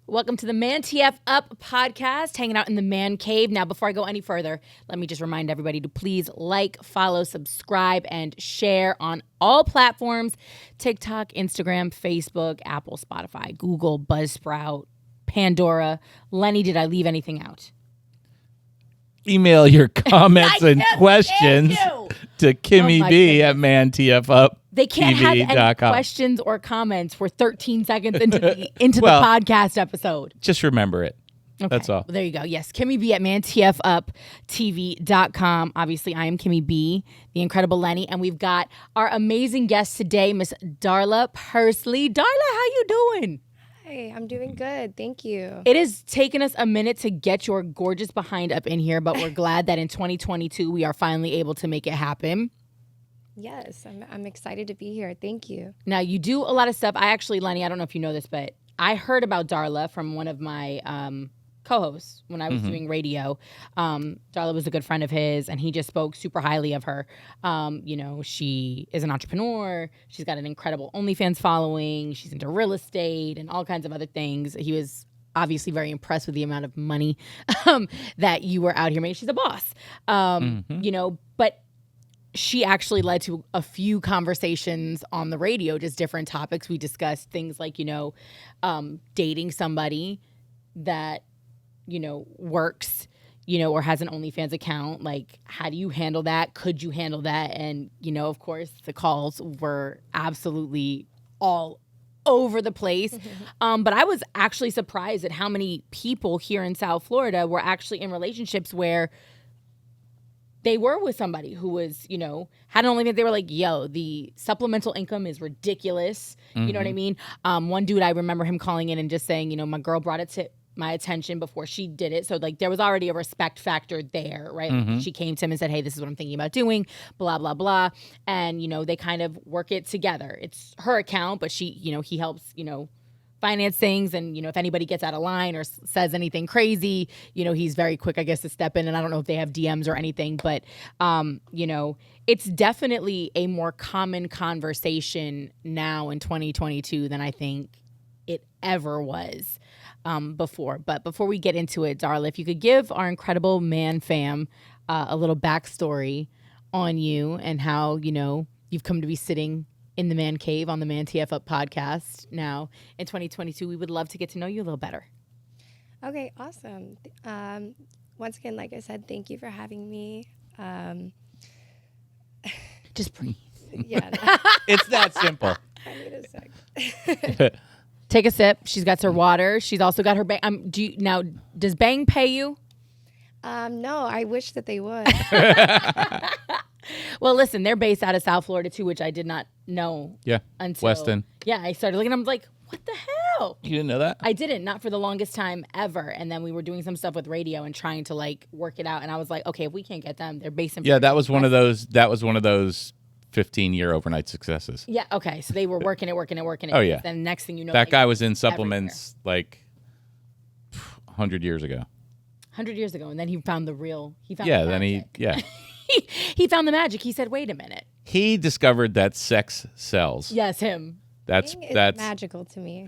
Welcome to the ManTFup podcast, hanging out in the man cave. Now, before I go any further, let me just remind everybody to please like, follow, subscribe, and share on all platforms: TikTok, Instagram, Facebook, Apple, Spotify, Google, Buzzsprout, Pandora. Lenny, did I leave anything out? Email your comments and questions to Kimmy B at ManTFup. They can't have any questions or comments for 13 seconds into the podcast episode. Just remember it. Okay. That's all. Well, there you go. Yes, Kimmy B at ManTFUpTV.com. Obviously, I am Kimmy B, the incredible Lenny, and we've got our amazing guest today, Miss Darla Pursley. Darla, how you doing? Hi, I'm doing good. Thank you. It has taken us a minute to get your gorgeous behind up in here, but we're glad that in 2022 we are finally able to make it happen. Yes, I'm excited to be here. Thank you. Now, you do a lot of stuff. Lenny, I don't know if you know this, but I heard about Darla from one of my co-hosts when I was doing radio. Darla was a good friend of his, and he just spoke super highly of her. She is an entrepreneur. She's got an incredible OnlyFans following. She's into real estate and all kinds of other things. He was obviously very impressed with the amount of money that you were out here making. She's a boss, but she actually led to a few conversations on the radio, just different topics. We discussed things like, dating somebody that, works, or has an OnlyFans account. Like, how do you handle that? Could you handle that? And, of course, the calls were absolutely all over the place. But I was actually surprised at how many people here in South Florida were actually in relationships where they were with somebody who was, had an OnlyFans. They were like, yo, the supplemental income is ridiculous. You know what I mean? One dude, I remember him calling in and just saying, my girl brought it to my attention before she did it. So, there was already a respect factor there, right? She came to him and said, hey, this is what I'm thinking about doing, blah, blah, blah. And, they kind of work it together. It's her account, but he helps, finance things, and if anybody gets out of line or says anything crazy, he's very quick, I guess, to step in. And I don't know if they have DMs or anything, but it's definitely a more common conversation now in 2022 than I think it ever was before. But before we get into it, Darla, if you could give our incredible man fam a little backstory on you and how you've come to be sitting in the man cave on the ManTFup podcast now in 2022. We would love to get to know you a little better. Okay, awesome. Once again, like I said, thank you for having me. Just breathe. Yeah. It's that simple. I need a sec. Take a sip. She's got her water. She's also got her Bang. Does Bang pay you? No, I wish that they would. Well, listen, they're based out of South Florida too, which I did not know. Yeah, until Weston. Yeah, I started looking. I'm like, what the hell? You didn't know that? I didn't, not for the longest time ever. And then we were doing some stuff with radio and trying to work it out. And I was like, okay, if we can't get them, they're based in. Yeah, that was one of those. That was one of those 15-year overnight successes. Yeah. Okay. So they were working it. Oh yeah. Then next thing you know, that guy was in supplements everywhere. 100 years ago. 100 years ago, and then he found the real. He found. Yeah. The then magic. He found the magic. He said, "Wait a minute." He discovered that sex sells. Yes, him. That's magical to me.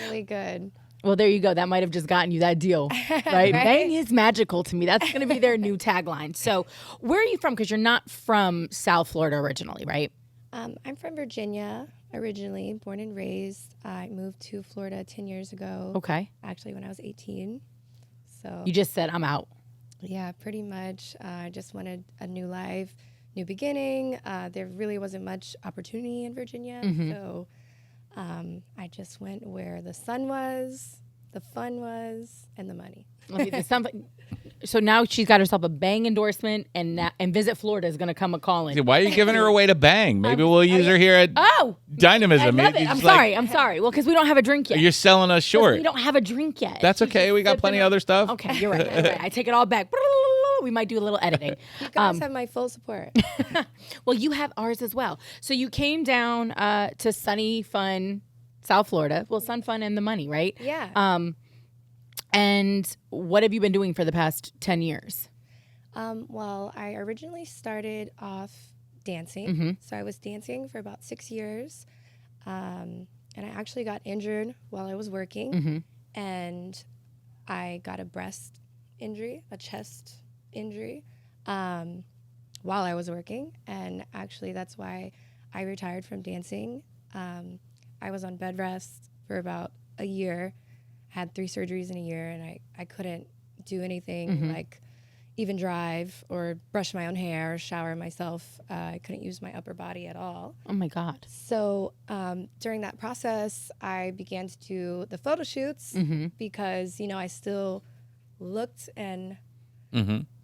Really good. Well, there you go. That might have just gotten you that deal, right? Bang is magical to me. That's going to be their new tagline. So, where are you from? Because you're not from South Florida originally, right? I'm from Virginia originally, born and raised. I moved to Florida 10 years ago. Okay. Actually, when I was 18. So you just said, I'm out. Yeah, pretty much. I just wanted a new life, new beginning. There really wasn't much opportunity in Virginia. So I just went where the sun was, the fun was, and the money. So now she's got herself a Bang endorsement, and Visit Florida is going to come a calling. Why are you giving her away to Bang? Maybe we'll use her here at Dynamism. I love it. I'm sorry. Well, because we don't have a drink yet. You're selling us short. We don't have a drink yet. That's okay. We got plenty of other stuff. Okay, you're right. I take it all back. We might do a little editing. You guys have my full support. Well, you have ours as well. So you came down to sunny, fun South Florida. Well, sun, fun, and the money, right? Yeah. And what have you been doing for the past 10 years? Well, I originally started off dancing. So I was dancing for about 6 years. and I actually got injured while I was working, and I got a breast injury, a chest injury, while I was working, and actually that's why I retired from dancing. I was on bed rest for about a year, had 3 surgeries in a year, and I couldn't do anything like even drive or brush my own hair or shower myself. I couldn't use my upper body at all. Oh my God. So during that process, I began to do the photo shoots because, you know, I still looked and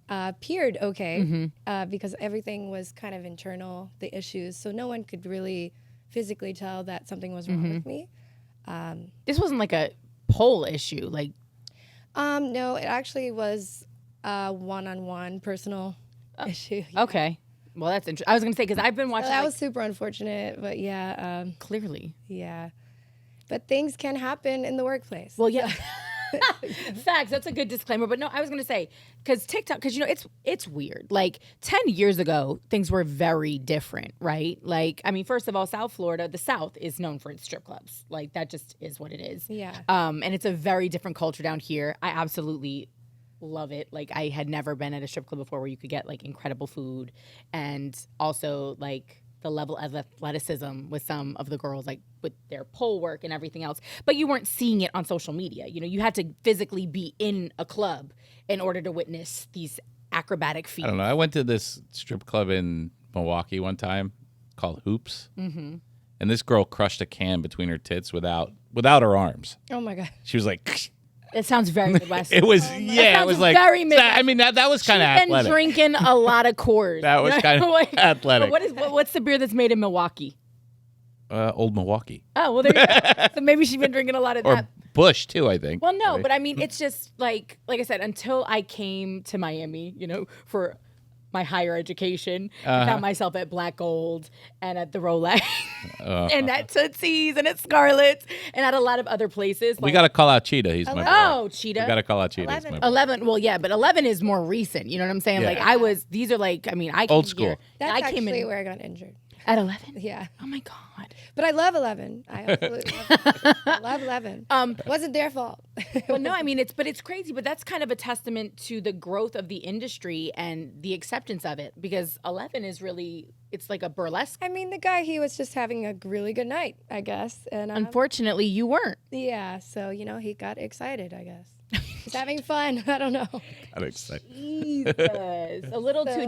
appeared okay because everything was kind of internal, the issues. So no one could really physically tell that something was wrong with me. This wasn't like a pole issue. Like, no, it actually was a one-on-one personal issue. okay. Well, that's interesting. I was going to say, because I've been watching. So that was super unfortunate, but yeah. Clearly. Yeah. But things can happen in the workplace. Well, yeah. Facts. That's a good disclaimer. But no, I was going to say, because TikTok, because, you know, it's weird. Like 10 years ago, things were very different, right? Like, I mean, first of all, South Florida, the South is known for its strip clubs. Like, that just is what it is. Yeah. And it's a very different culture down here. I absolutely love it. Like, I had never been at a strip club before where you could get like incredible food, and also like the level of athleticism with some of the girls, like with their pole work and everything else. But you weren't seeing it on social media. You know, you had to physically be in a club in order to witness these acrobatic feats. I don't know. I went to this strip club in Milwaukee one time called Hoops, and this girl crushed a can between her tits without her arms. Oh my God. She was like, It sounds very Midwestern. it was it was like very Midwestern. I mean that was kind of athletic. She's been drinking a lot of Coors. That was kind of athletic. What's the beer that's made in Milwaukee? Old Milwaukee. Oh, well, there you go. So maybe she's been drinking a lot of Or that. Bush too, I think. Well, no, but I mean, it's just like I said, until I came to Miami, you know, for my higher education, I found myself at Black Gold and at the Rolex and at Tootsie's and at Scarlett's and at a lot of other places. We got to call out Cheetah. He's my boy. Oh, Cheetah. We got to call out Cheetah. He's my boy. 11. Well, yeah, but 11 is more recent. You know what I'm saying? Yeah. Like these are like, I mean, I came Old school. here. That's I came actually in where I got injured. at 11. Yeah. Oh my God. But I love 11. I absolutely love 11. Wasn't their fault. Well, no, I mean, it's crazy, but that's kind of a testament to the growth of the industry and the acceptance of it, because 11 is really, it's like a burlesque. I mean, the guy, he was just having a really good night, I guess. And Unfortunately, you weren't. yeah, so, you know, he got excited, I guess. He's having fun. I don't know. I'm excited. Jesus. A little too.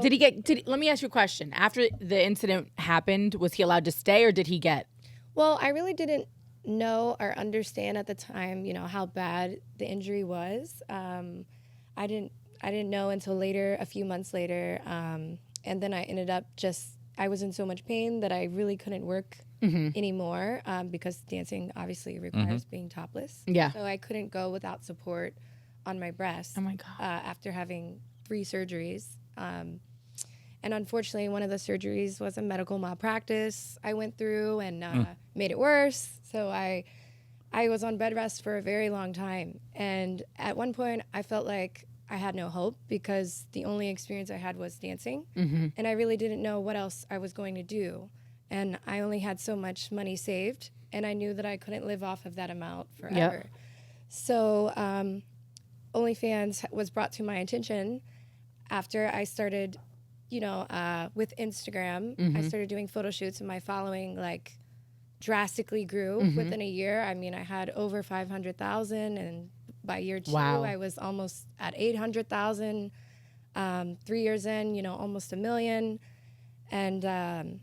Let me ask you a question. After the incident happened, was he allowed to stay or did he get? Well, I really didn't know or understand at the time, you know, how bad the injury was. I didn't know until later, a few months later. And then I ended up I was in so much pain that I really couldn't work anymore because dancing obviously requires being topless. Yeah. So I couldn't go without support on my breast. Oh my God. After having 3 surgeries. And unfortunately, one of the surgeries was a medical malpractice I went through and made it worse. So I was on bed rest for a very long time. And at one point, I felt like I had no hope because the only experience I had was dancing. And I really didn't know what else I was going to do. And I only had so much money saved. And I knew that I couldn't live off of that amount forever. Yep. So OnlyFans was brought to my attention after I started, you know, with Instagram. I started doing photo shoots and my following like drastically grew within a year. I mean, I had over 500,000 and by year 2, I was almost at 800,000. 3 years in, you know, almost 1 million. And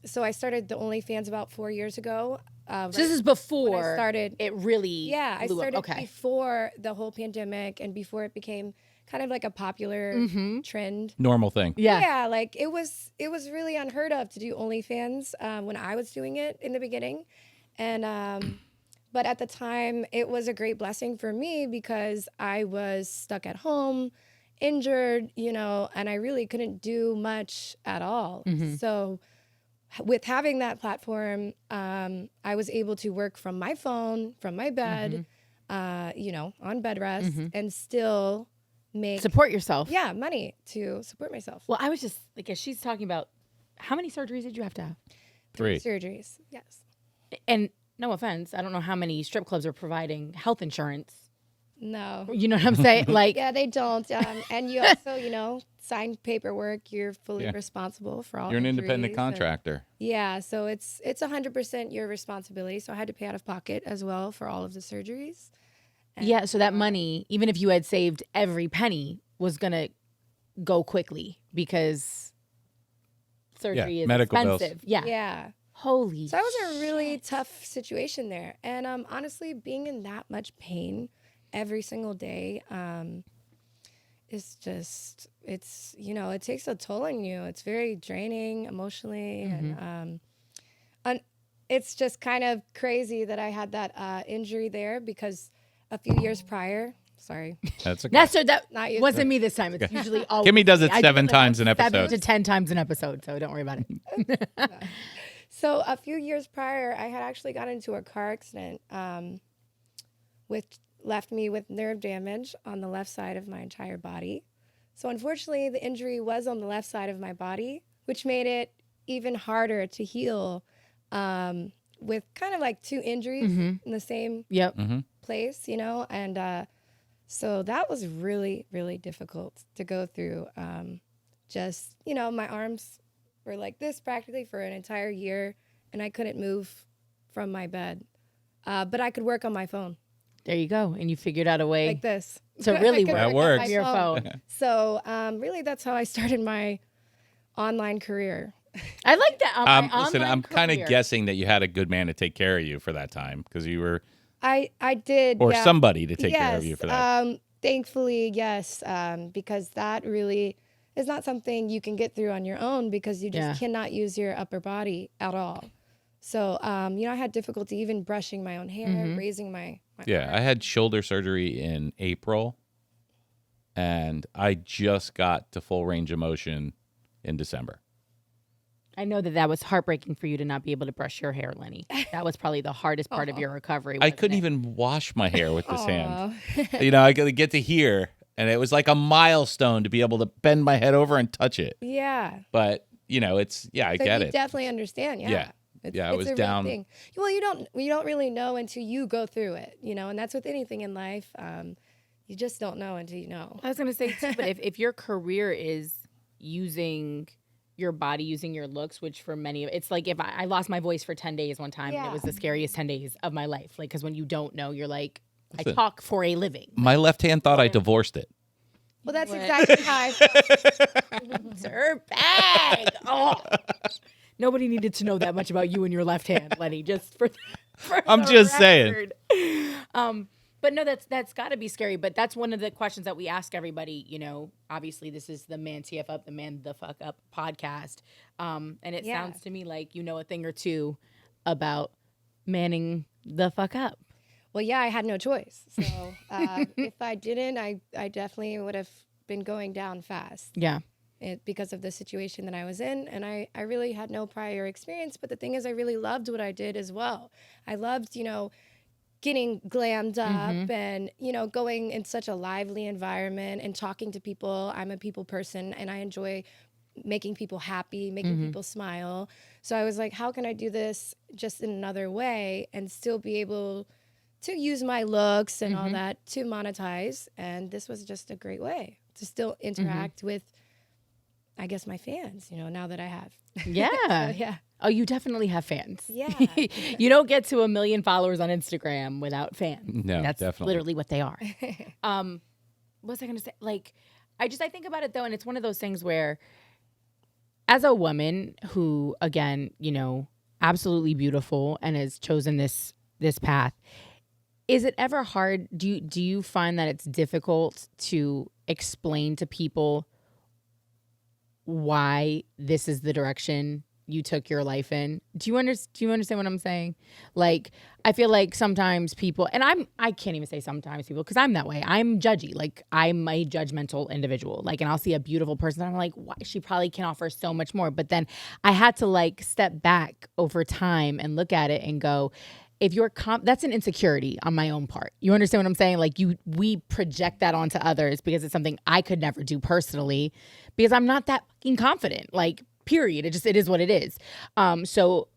so I started the OnlyFans about 4 years ago. So this is before I started. It really I blew started up. Okay. before the whole pandemic and before it became kind of like a popular trend. Normal thing. Yeah. Like it was really unheard of to do OnlyFans when I was doing it in the beginning. And but at the time, it was a great blessing for me because I was stuck at home, injured, you know, and I really couldn't do much at all. So with having that platform, I was able to work from my phone, from my bed, you know, on bed rest and still support yourself. Yeah, money to support myself. Well, I was just like, as she's talking about, how many surgeries did you have to have? 3 surgeries. Yes. And no offense, I don't know how many strip clubs are providing health insurance. No. You know what I'm saying? Like, Yeah, they don't. And you also, sign paperwork. You're fully responsible for all. You're an injuries independent contractor. Yeah, so it's 100% your responsibility. So I had to pay out of pocket as well for all of the surgeries. And, yeah, so that money, even if you had saved every penny, was going to go quickly because surgery is medical expensive. bills. Yeah. Yeah. Holy So that was a really tough situation there. And honestly, being in that much pain every single day is just, it takes a toll on you. It's very draining emotionally. And it's just kind of crazy that I had that injury there because a few years prior, sorry. That's okay. that Not used wasn't me this time. It's usually always Kimmy does it me. I 7 do times an 7 episode. to 10 times an episode, so don't worry about it. So a few years prior, I had actually got into a car accident, which left me with nerve damage on the left side of my entire body. So unfortunately, the injury was on the left side of my body, which made it even harder to heal with kind of like 2 injuries in the same place, and so that was really, really difficult to go through. My arms were like this practically for an entire year, and I couldn't move from my bed, but I could work on my phone. There you go. And you figured out a way Like this. to really I could work. That work on works. my Your phone. So really, that's how I started my online career. I like that. Listen, I'm kind of guessing that you had a good man to take care of you for that time because you were, I did. or yeah. somebody to take care of you for that. Thankfully, yes, because that really is not something you can get through on your own because you just cannot use your upper body at all. So, I had difficulty even brushing my own hair, raising my Yeah, arm. I had shoulder surgery in April, and I just got to full range of motion in December. I know that was heartbreaking for you to not be able to brush your hair, Lenny. That was probably the hardest part of your recovery. I couldn't even wash my hair with this hand. I got to get to here, and it was like a milestone to be able to bend my head over and touch it. Yeah. But, I So get you it. definitely understand. Yeah. I was a real down. thing. Well, you don't really know until you go through it, and that's with anything in life. You just don't know until you know. I was going to say, too, but if your career is using your body, using your looks, which for many, it's like if I lost my voice for 10 days one time, and it was the scariest 10 days of my life. Like, because when you don't know, you're like, I talk for a living. My left hand thought I divorced it. Well, that's exactly how I felt. It's her bag. Oh. Nobody needed to know that much about you and your left hand, Lenny. Just for I'm the just record. saying. But no, that's got to be scary. But that's one of the questions that we ask everybody. Obviously, this is the ManTFup, the Man the Fuck Up podcast, and it sounds to me like you know a thing or two about manning the fuck up. Well, yeah, I had no choice. So if I didn't, I definitely would have been going down fast. Yeah. Because of the situation that I was in. And I really had no prior experience. But the thing is, I really loved what I did as well. I loved, getting glammed up and, going in such a lively environment and talking to people. I'm a people person and I enjoy making people happy, making people smile. So I was like, how can I do this just in another way and still be able to use my looks and all that to monetize? And this was just a great way to still interact with, I guess, my fans, now that I have. Yeah. Yeah. Oh, you definitely have fans. Yeah. You don't get to 1 million followers on Instagram without fans. No, that's definitely. literally what they are. What was I going to say? Like, I think about it though, and it's one of those things where, as a woman who, again, absolutely beautiful and has chosen this path, is it ever hard? Do you find that it's difficult to explain to people why this is the direction you took your life in? Do you understand what I'm saying? Like, I feel like sometimes people, and I can't even say sometimes people, because I'm that way. I'm judgy. Like, I'm a judgmental individual. Like, and I'll see a beautiful person, and I'm like, why? She probably can offer so much more. But then I had to like step back over time and look at it and go, if you're that's an insecurity on my own part. You understand what I'm saying? Like, we project that onto others because it's something I could never do personally because I'm not that fucking confident. Like, period. It is what it is. So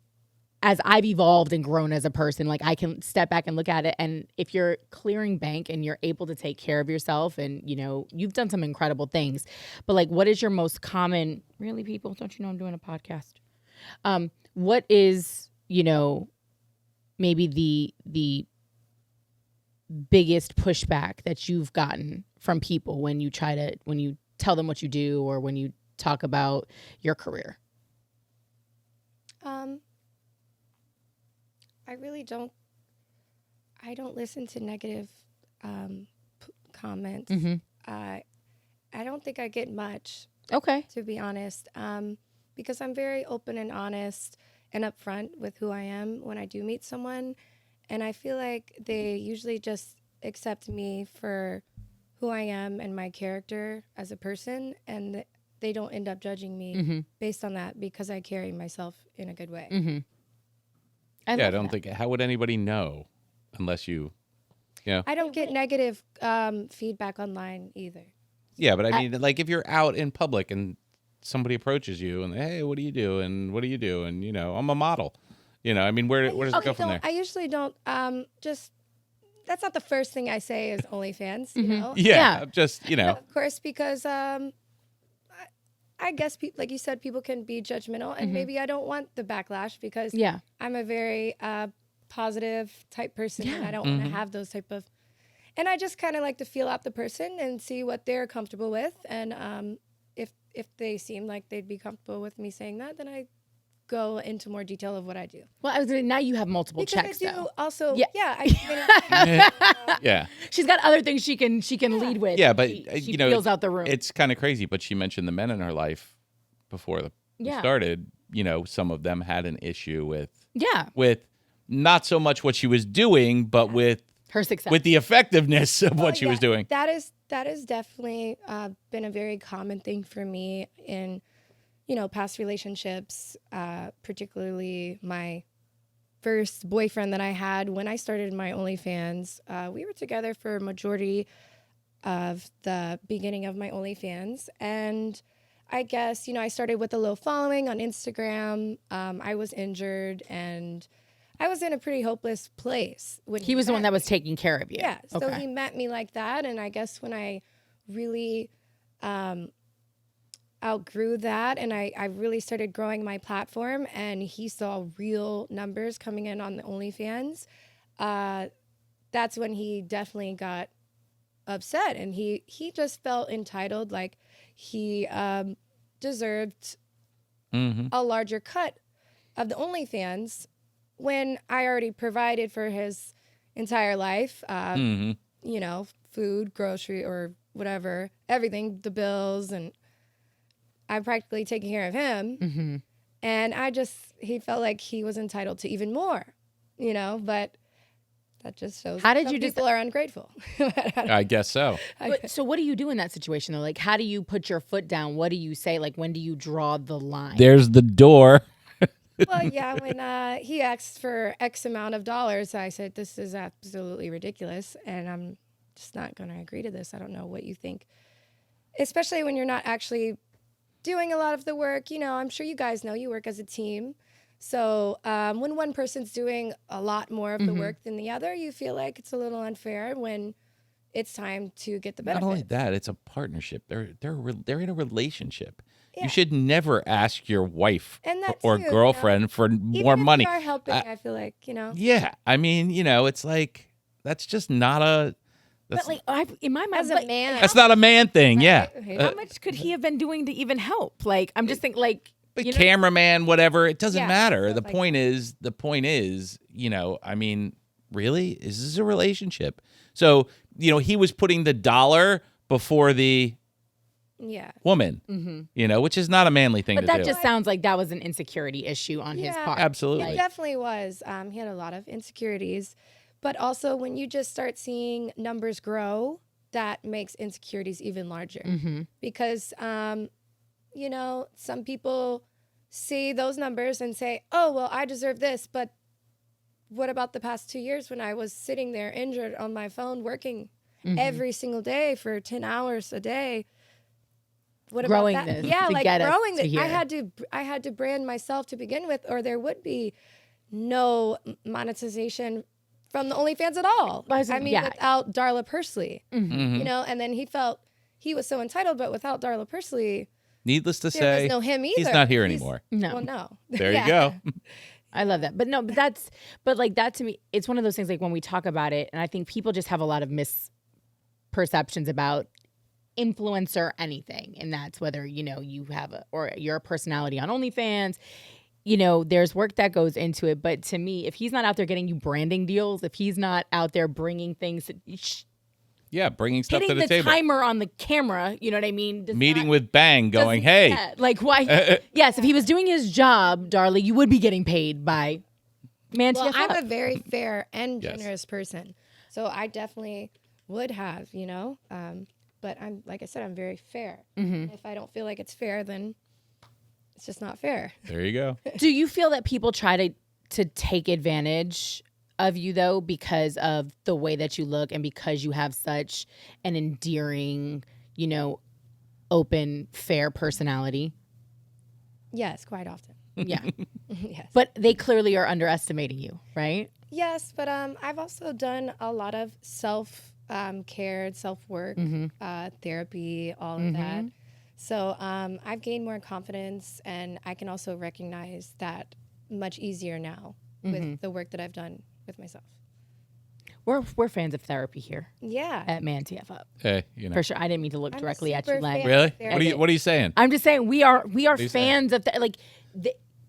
as I've evolved and grown as a person, like I can step back and look at it. And if you're clearing bank and you're able to take care of yourself and, you know, you've done some incredible things, but like, what is your most common, really, people, don't you know I'm doing a podcast? What is, you know, maybe the biggest pushback that you've gotten from people when you tell them what you do or when you talk about your career? I don't listen to negative comments. I don't think I get much. Okay. To be honest, because I'm very open and honest and upfront with who I am when I do meet someone, and I feel like they usually just accept me for who I am and my character as a person, and they don't end up judging me based on that because I carry myself in a good way. I don't think, how would anybody know unless you know? I don't get negative feedback online either. Yeah, but I mean, like if you're out in public and somebody approaches you and, hey, what do you do? And what do you do? And, you know, I'm a model. You know, I mean, where does it go from there? I usually don't just, that's not the first thing I say is OnlyFans, you know? Yeah, just, you know. Of course, because I guess, like you said, people can be judgmental, and maybe I don't want the backlash because I'm a very positive type person, and I don't want to have those type of. And I just kind of like to feel out the person and see what they're comfortable with, and if they seem like they'd be comfortable with me saying that, then I go into more detail of what I do. Well, I was gonna, now you have multiple checks. I do though. also. Yeah. She's got other things she can lead with. Yeah, but she you know, feels out the room. It's kind of crazy. But she mentioned the men in her life before we started. You know, some of them had an issue with not so much what she was doing, but with her success, with the effectiveness of what she was doing. That is definitely been a very common thing for me in, you know, past relationships, particularly my first boyfriend that I had when I started my OnlyFans. We were together for a majority of the beginning of my OnlyFans. And I guess, you know, I started with a low following on Instagram. I was injured and I was in a pretty hopeless place. When he was the one that was taking care of you. Yeah. So he met me like that. And I guess when I really outgrew that and I really started growing my platform and he saw real numbers coming in on the OnlyFans, that's when he definitely got upset and he just felt entitled, like he deserved a larger cut of the OnlyFans when I already provided for his entire life, you know, food, grocery, or whatever, everything, the bills, and I'm practically taking care of him. And he felt like he was entitled to even more, you know, but that just shows people are ungrateful. I guess so. So what do you do in that situation though? Like, how do you put your foot down? What do you say? Like, when do you draw the line? There's the door. Well, yeah, when he asked for X amount of dollars, I said, this is absolutely ridiculous, and I'm just not going to agree to this. I don't know what you think, especially when you're not actually doing a lot of the work. You know, I'm sure you guys know you work as a team. So when one person's doing a lot more of the work than the other, you feel like it's a little unfair when it's time to get the benefits. Not only that, it's a partnership. They're in a relationship. Yeah. You should never ask your wife or girlfriend for more money. Even if you are helping, I feel like, you know. Yeah, I mean, you know, it's like that's just not a. But like, in my mind, as a man, that's not a man thing. Yeah. How much could he have been doing to even help? Like, I'm just thinking, like, the cameraman, whatever. It doesn't matter. The point is, you know, I mean, really, is this a relationship? So, you know, he was putting the dollar before the woman, you know, which is not a manly thing to do. But that just sounds like that was an insecurity issue on his part. Absolutely. It definitely was. He had a lot of insecurities. But also when you just start seeing numbers grow, that makes insecurities even larger. Because, you know, some people see those numbers and say, oh, well, I deserve this. But what about the past 2 years when I was sitting there injured on my phone working every single day for 10 hours a day? What growing about that? This yeah, to like get growing us to this. here. I had to brand myself to begin with, or there would be no monetization from the OnlyFans at all. I mean, without Darla Pursley, you know, and then he felt he was so entitled, but without Darla Pursley, needless to there say, was no him either. he's not here anymore. No. Well, no. There you go. I love that. But no, but like that to me, it's one of those things like when we talk about it, and I think people just have a lot of misperceptions about influencer anything. And that's whether, you know, or you're a personality on OnlyFans, you know, there's work that goes into it. But to me, if he's not out there getting you branding deals, if he's not out there bringing things, bringing stuff to the hitting the table. timer on the camera, you know what I mean? Meeting with Bang, going, hey. Yeah, like why? Yes, if he was doing his job, Darla, you would be getting paid by ManTFup. Well, I'm a very fair and generous person. So I definitely would have, you know. But I'm, like I said, I'm very fair. If I don't feel like it's fair, then it's just not fair. There you go. Do you feel that people try to take advantage of you, though, because of the way that you look and because you have such an endearing, you know, open, fair personality? Yes, quite often. Yeah. Yes. But they clearly are underestimating you, right? Yes, but I've also done a lot of care, self-work, therapy, all of that. So I've gained more confidence, and I can also recognize that much easier now with the work that I've done with myself. We're fans of therapy here. Yeah. At ManTFup. Hey, you know. For sure. I didn't mean to look I'm a directly at super you, Len. fan. Really? What are you saying? I'm just saying we are you fans of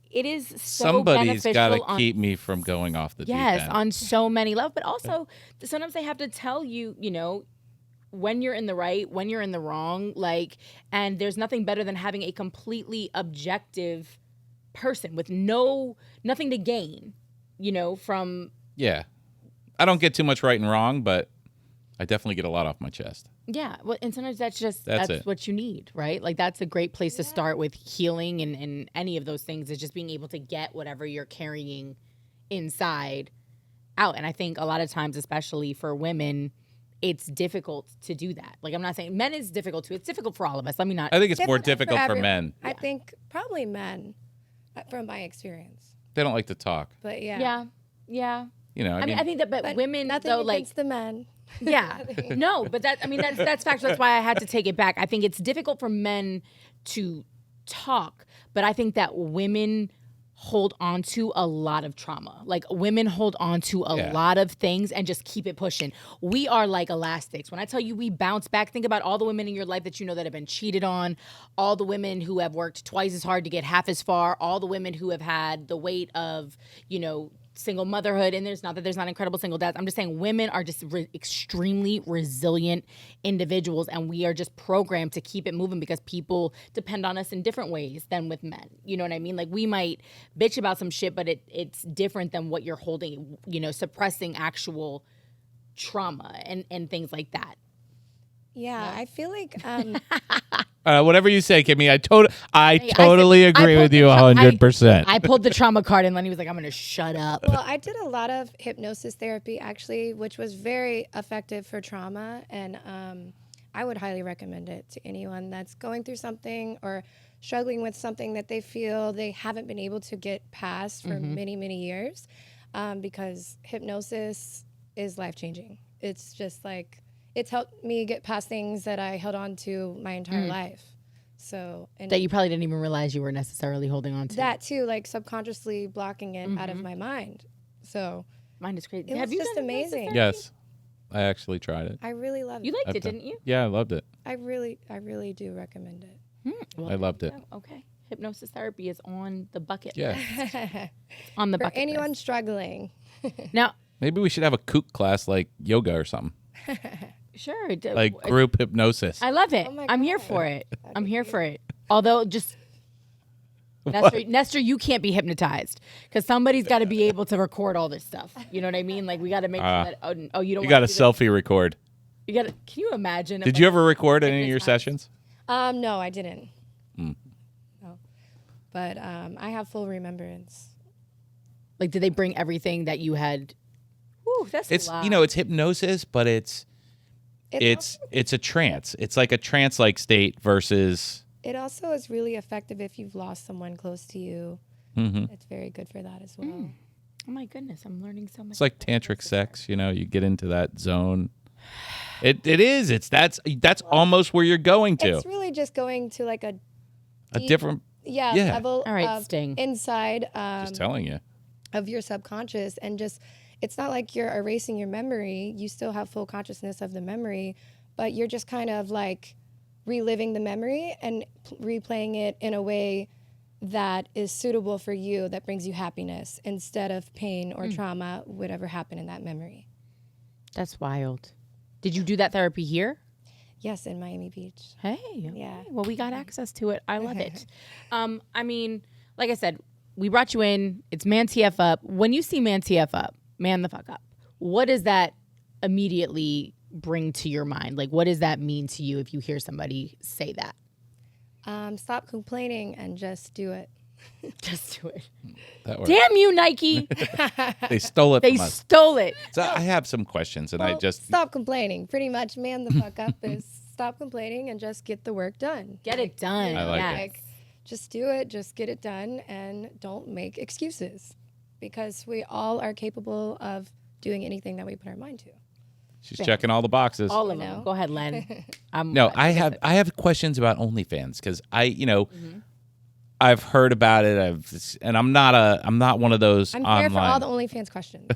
it is so Somebody's got to beneficial keep me from going off the deep Yes, end. on so many levels. But also, sometimes they have to tell you, you know, when you're in the right, when you're in the wrong. Like, and there's nothing better than having a completely objective person with nothing to gain, you know, from. Yeah. I don't get too much right and wrong, but I definitely get a lot off my chest. Yeah, well, and sometimes that's it. what you need, right? Like that's a great place to start with healing and any of those things is just being able to get whatever you're carrying inside out. And I think a lot of times, especially for women, it's difficult to do that. Like I'm not saying men is difficult too. It's difficult for all of us. Let me not. I think it's more difficult for men. I think probably men, from my experience. They don't like to talk. But yeah. You know, I mean, I think that, but women, nothing though, against like the men. Yeah, no, but that's factual. That's why I had to take it back. I think it's difficult for men to talk, but I think that women hold on to a lot of trauma. Like women hold on to a lot of things and just keep it pushing. We are like elastics. When I tell you we bounce back, think about all the women in your life that you know that have been cheated on, all the women who have worked twice as hard to get half as far, all the women who have had the weight of, you know, single motherhood. And there's not incredible single dads. I'm just saying women are just extremely resilient individuals, and we are just programmed to keep it moving because people depend on us in different ways than with men. You know what I mean? Like we might bitch about some shit, but it's different than what you're holding, you know, suppressing actual trauma and things like that. Yeah, I feel like whatever you say, Kimmy, I totally agree with you 100%. I pulled the trauma card and Lenny was like, I'm going to shut up. Well, I did a lot of hypnosis therapy actually, which was very effective for trauma, and I would highly recommend it to anyone that's going through something or struggling with something that they feel they haven't been able to get past for many, many years, because hypnosis is life-changing. It's just like, it's helped me get past things that I held on to my entire life. So and that you probably didn't even realize you were necessarily holding on to. That too, like subconsciously blocking it out of my mind. So mine is crazy. It was just amazing. Yes, I actually tried it. I really loved it. You liked it, didn't you? Yeah, I loved it. I really do recommend it. I loved it. Okay, hypnosis therapy is on the bucket Yeah. list. On the For bucket anyone list. struggling. Now, maybe we should have a kook class like yoga or something. sure. Like group hypnosis. I love it. Oh my I'm here God. for it. I'm here for it. Although, just Nestor, you can't be hypnotized because somebody's got to be able to record all this stuff. You know what I mean? Like we got to make sure that. Oh, you don't. You got to selfie record. You got to. Can you imagine? Did you ever record any of your sessions? No, I didn't. No, but I have full remembrance. Like, did they bring everything that you had? Ooh, that's a lot. You know, it's hypnosis, but it's a trance. It's like a trance-like state versus. It also is really effective if you've lost someone close to you. It's very good for that as well. Oh my goodness, I'm learning so much. It's like tantric sex, you get into that zone. It is. That's almost where you're going to. It's really just going to like a different level All right, of Sting. inside just telling you. of your subconscious, and just it's not like you're erasing your memory. You still have full consciousness of the memory, but you're just kind of like reliving the memory and replaying it in a way that is suitable for you, that brings you happiness instead of pain or trauma, whatever happened in that memory. That's wild. Did you do that therapy here? Yes, in Miami Beach. Hey. Yeah. Well, we got access to it. I love it. I mean, like I said, we brought you in. It's ManTFup. When you see ManTFup, man the fuck up, what does that immediately bring to your mind? Like, what does that mean to you if you hear somebody say that? Stop complaining and just do it. Just do it. That works. Damn you, Nike. They stole it They from us. stole it. So I have some questions, and I just stop complaining. Pretty much, man the fuck up is stop complaining and just get the work done. Get it done. I like it. Like, just do it, just get it done, and don't make excuses, because we all are capable of doing anything that we put our mind to. she's checking all the boxes. All of You know? them. Go ahead, Len. No, I have questions about OnlyFans because I've heard about it. And I'm not one of those I'm online. here for all the OnlyFans questions.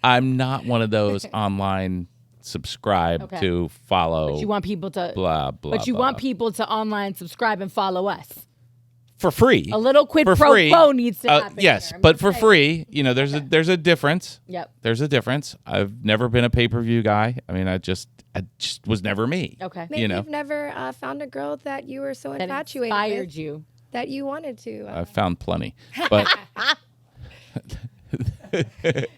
I'm not one of those online subscribe to follow. But you want people to blah blah. But you blah. want people to online subscribe and follow us. For free. A little quid For pro free. quo needs to happen. Yes, here. I'm but just for saying. free, there's a difference. Yep. There's a difference. I've never been a pay-per-view guy. I mean, I just was never me. Okay. Maybe you've never found a girl that you were so That infatuated inspired with you. that you wanted to. I've found plenty, but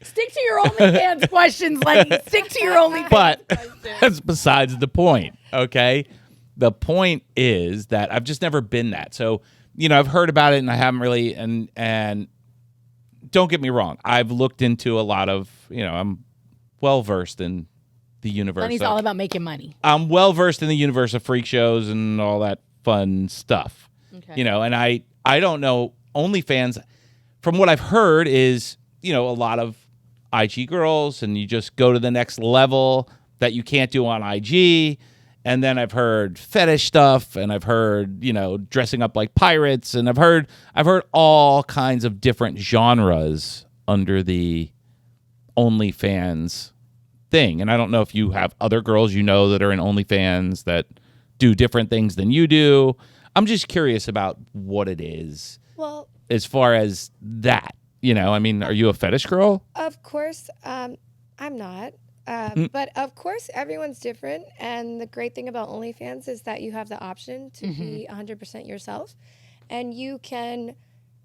Stick to your OnlyFans questions, Lenny. Stick to your OnlyFans but questions. that's besides the point. Okay, the point is that I've just never been that. So I've heard about it and I haven't really. And don't get me wrong, I've looked into a lot of. I'm well versed in the universe. Lenny's all about making money. I'm well versed in the universe of freak shows and all that fun stuff. Okay. And I don't know, OnlyFans, from what I've heard, is a lot of IG girls, and you just go to the next level that you can't do on IG. And then I've heard fetish stuff, and I've heard dressing up like pirates, and I've heard all kinds of different genres under the OnlyFans thing. And I don't know if you have other girls that are in OnlyFans that do different things than you do. I'm just curious about what it is. Well, as far as that, I mean, are you a fetish girl? of course, I'm not. But of course, everyone's different. And the great thing about OnlyFans is that you have the option to be 100% yourself. And you can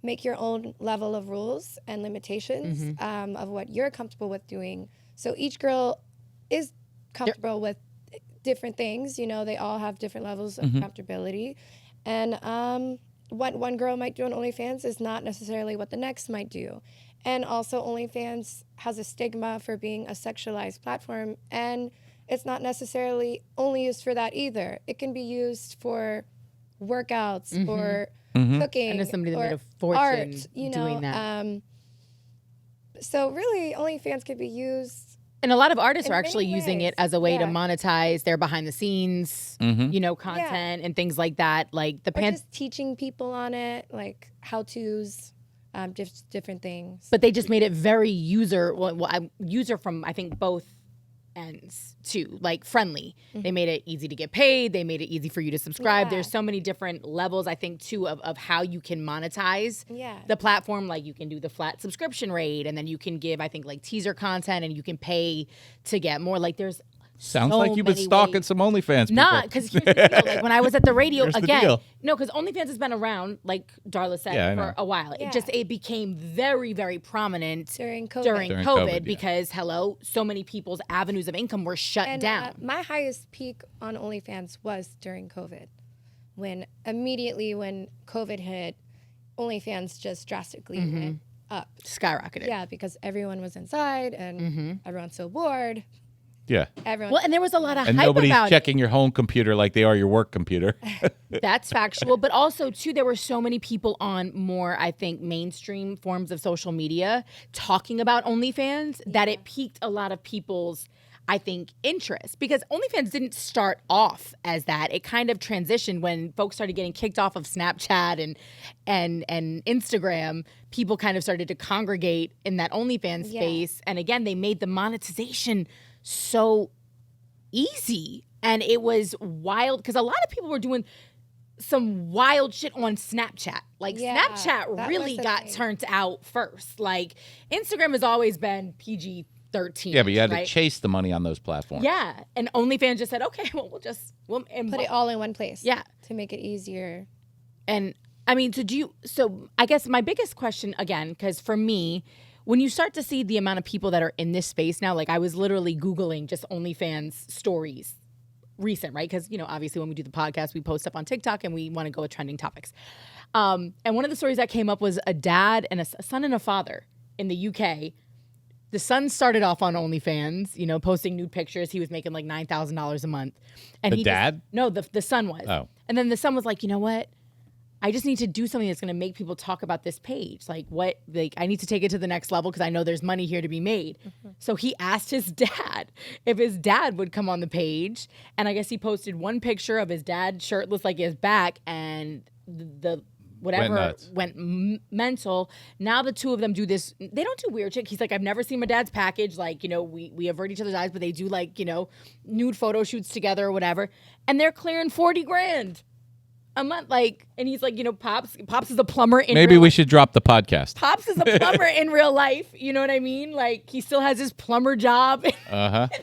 make your own level of rules and limitations of what you're comfortable with doing. So each girl is comfortable with different things. They all have different levels of comfortability. And what one girl might do on OnlyFans is not necessarily what the next might do. And also, OnlyFans has a stigma for being a sexualized platform, and it's not necessarily only used for that either. It can be used for workouts, for cooking, And as somebody that or made a fortune art, doing that. So really, OnlyFans could be used. And a lot of artists in are actually many using ways. it as a way to Yeah. monetize their behind the scenes, content and things like that. Like the Or just teaching people on it, like how-tos, different things. but they just made it very user from I think both ends too, like friendly. They made it easy to get paid. They made it easy for you to subscribe. Yeah. There's so many different levels, I think, too, of how you can monetize Yeah. the platform. Like you can do the flat subscription rate, and then you can give, I think, like teaser content, and you can pay to get more. Like there's Sounds so like you've been many stalking ways. some OnlyFans people. Not because here's the deal. Like when I was at the radio Here's the again, deal. no, because OnlyFans has been around, like Darla said, Yeah, I for know. a while. Yeah. It became very, very prominent During COVID. during During COVID, COVID, yeah. because so many people's avenues of income were shut And down. my highest peak on OnlyFans was during COVID, when immediately when COVID hit, OnlyFans just drastically went up. Skyrocketed. Yeah, because everyone was inside and everyone's so bored. Yeah. Everyone. Well, and there was a lot of And hype nobody's about checking your home computer like they are your work computer. That's factual. But also, too, there were so many people on more, I think, mainstream forms of social media talking about OnlyFans that it piqued a lot of people's, I think, interest. Because OnlyFans didn't start off as that. It kind of transitioned when folks started getting kicked off of Snapchat and Instagram. People kind of started to congregate in that OnlyFans space. And again, they made the monetization so easy. And it was wild because a lot of people were doing some wild shit on Snapchat. Like Snapchat really got turned out first. Like Instagram has always been PG-13. Yeah, but you had to chase the money on those platforms. Yeah, and OnlyFans just said, okay, well, we'll put it all in one place. Yeah, to make it easier. And I mean, so I guess my biggest question again, because for me, when you start to see the amount of people that are in this space now, like I was literally Googling just OnlyFans stories recent, right? Because, obviously when we do the podcast, we post up on TikTok and we want to go with trending topics. And one of the stories that came up was a dad and a son and a father in the UK. The son started off on OnlyFans, posting nude pictures. He was making like $9,000 a month. And the dad? The son was. Oh. And then the son was like, you know what? I just need to do something that's going to make people talk about this page. I need to take it to the next level because I know there's money here to be made. Mm-hmm. So he asked his dad if his dad would come on the page. And I guess he posted one picture of his dad shirtless, like his back, and the whatever went mental. Now the two of them do this. They don't do weird shit. He's like, I've never seen my dad's package. We avert each other's eyes, but they do nude photo shoots together or whatever. And they're clearing $40,000 a month, and he's like, Pops is a plumber in Maybe real we life. should drop the podcast. Pops is a plumber in real life. You know what I mean? He still has his plumber job in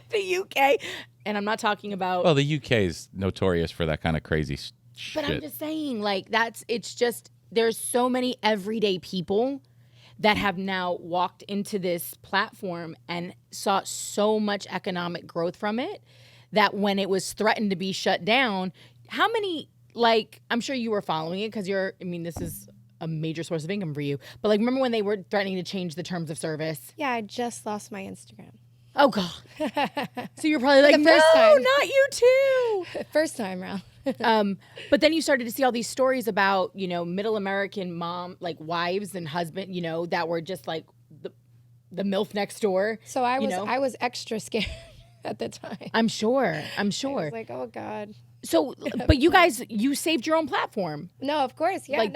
the UK. And I'm not talking about... Well, the UK is notorious for that kind of crazy shit. But I'm just saying, it's just, there's so many everyday people that have now walked into this platform and saw so much economic growth from it that when it was threatened to be shut down, how many... I'm sure you were following it because this is a major source of income for you. But remember when they were threatening to change the terms of service? Yeah, I just lost my Instagram. Oh, God. So you're probably like, no, not you too. First time round. But then you started to see all these stories about, middle American mom, wives and husband, that were just the MILF next door. So I was extra scared at the time. I'm sure. I was like, oh, God. So, but you guys, you saved your own platform. No, no, of course. Yeah,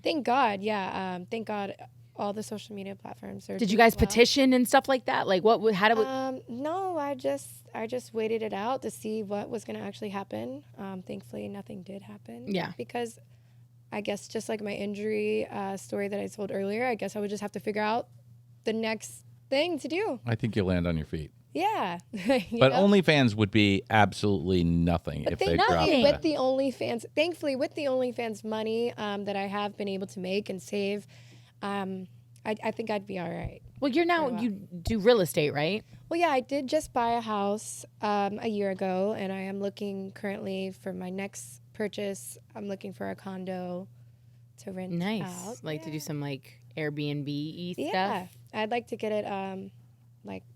thank God. Yeah. Thank God all the social media platforms are. Did you guys petition and stuff like that? How did we? No, I just waited it out to see what was going to actually happen. Thankfully, nothing did happen. Yeah. Because I guess just like my injury story that I told earlier, I guess I would just have to figure out the next thing to do. I think you'll land on your feet. Yeah. But OnlyFans would be absolutely nothing if they dropped that. With the OnlyFans, thankfully, with the OnlyFans money that I have been able to make and save, I think I'd be all right. Well, you do real estate, right? Well, yeah, I did just buy a house a year ago, and I am looking currently for my next purchase. I'm looking for a condo to rent out. To do some Airbnb stuff. Yeah, I'd like to get it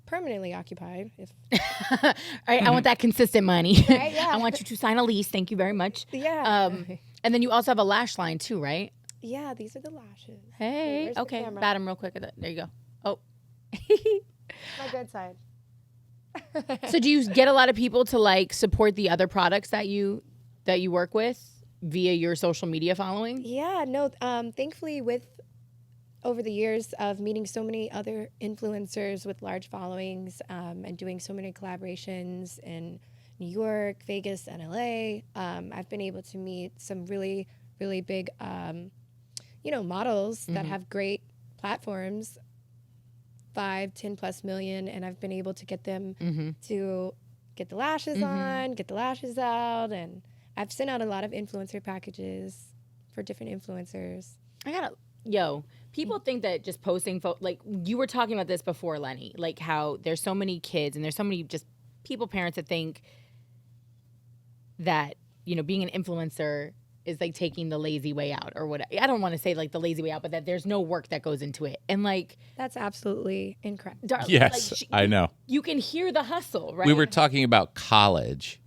permanently occupied. All right, I want that consistent money. Right, yeah. I want you to sign a lease. Thank you very much. Yeah. And then you also have a lash line too, right? Yeah, these are the lashes. Hey, okay. Bat them real quick. There you go. Oh. My good side. So do you get a lot of people to support the other products that you work with via your social media following? Yeah, no, thankfully over the years of meeting so many other influencers with large followings and doing so many collaborations in New York, Vegas, and LA, I've been able to meet some really, really big, models that have great platforms, 10+ million, and I've been able to get them to get the lashes on, get the lashes out, and I've sent out a lot of influencer packages for different influencers. People think that just posting you were talking about this before, Lenny, how there's so many kids and there's so many just parents that think that, being an influencer is like taking the lazy way out or what. I don't want to say like the lazy way out, but that there's no work that goes into it. And like That's absolutely incorrect. Yes, I know. You can hear the hustle, right? We were talking about college,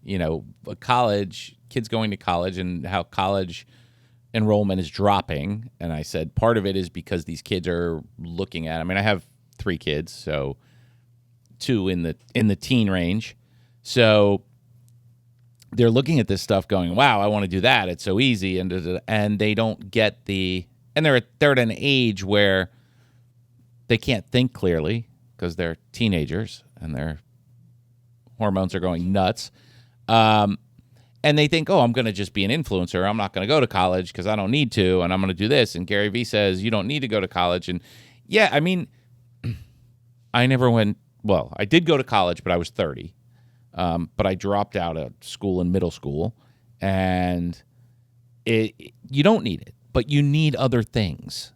kids going to college and how college enrollment is dropping. And I said part of it is because these kids are looking at, I mean, I have 3 kids, so 2 in the teen range. So they're looking at this stuff going, wow, I want to do that. It's so easy. And they don't get and they're at an age where they can't think clearly because they're teenagers and their hormones are going nuts. And they think, oh, I'm going to just be an influencer. I'm not going to go to college because I don't need to. And I'm going to do this. And Gary Vee says, you don't need to go to college. And yeah, I mean, I never went, well, I did go to college, but I was 30. But I dropped out of school in middle school, and you don't need it, but you need other things.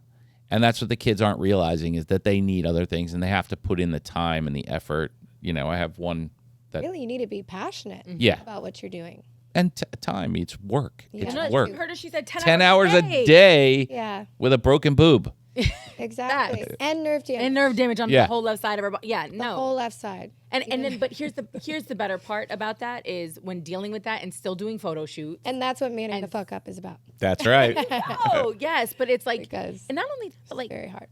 And that's what the kids aren't realizing, is that they need other things, and they have to put in the time and the effort. I have one that... Really, you need to be passionate about what you're doing. And time, it's work. Yeah. It's work. You heard her, she said 10 hours a day with a broken boob. Exactly. And nerve damage. And nerve damage on the whole left side of her body. Yeah, The whole left side. And then, but here's the better part about that is when dealing with that and still doing photo shoots. And that's what manning the fuck up is about. That's right. Oh, yes, but it's like, because and not only like very hard.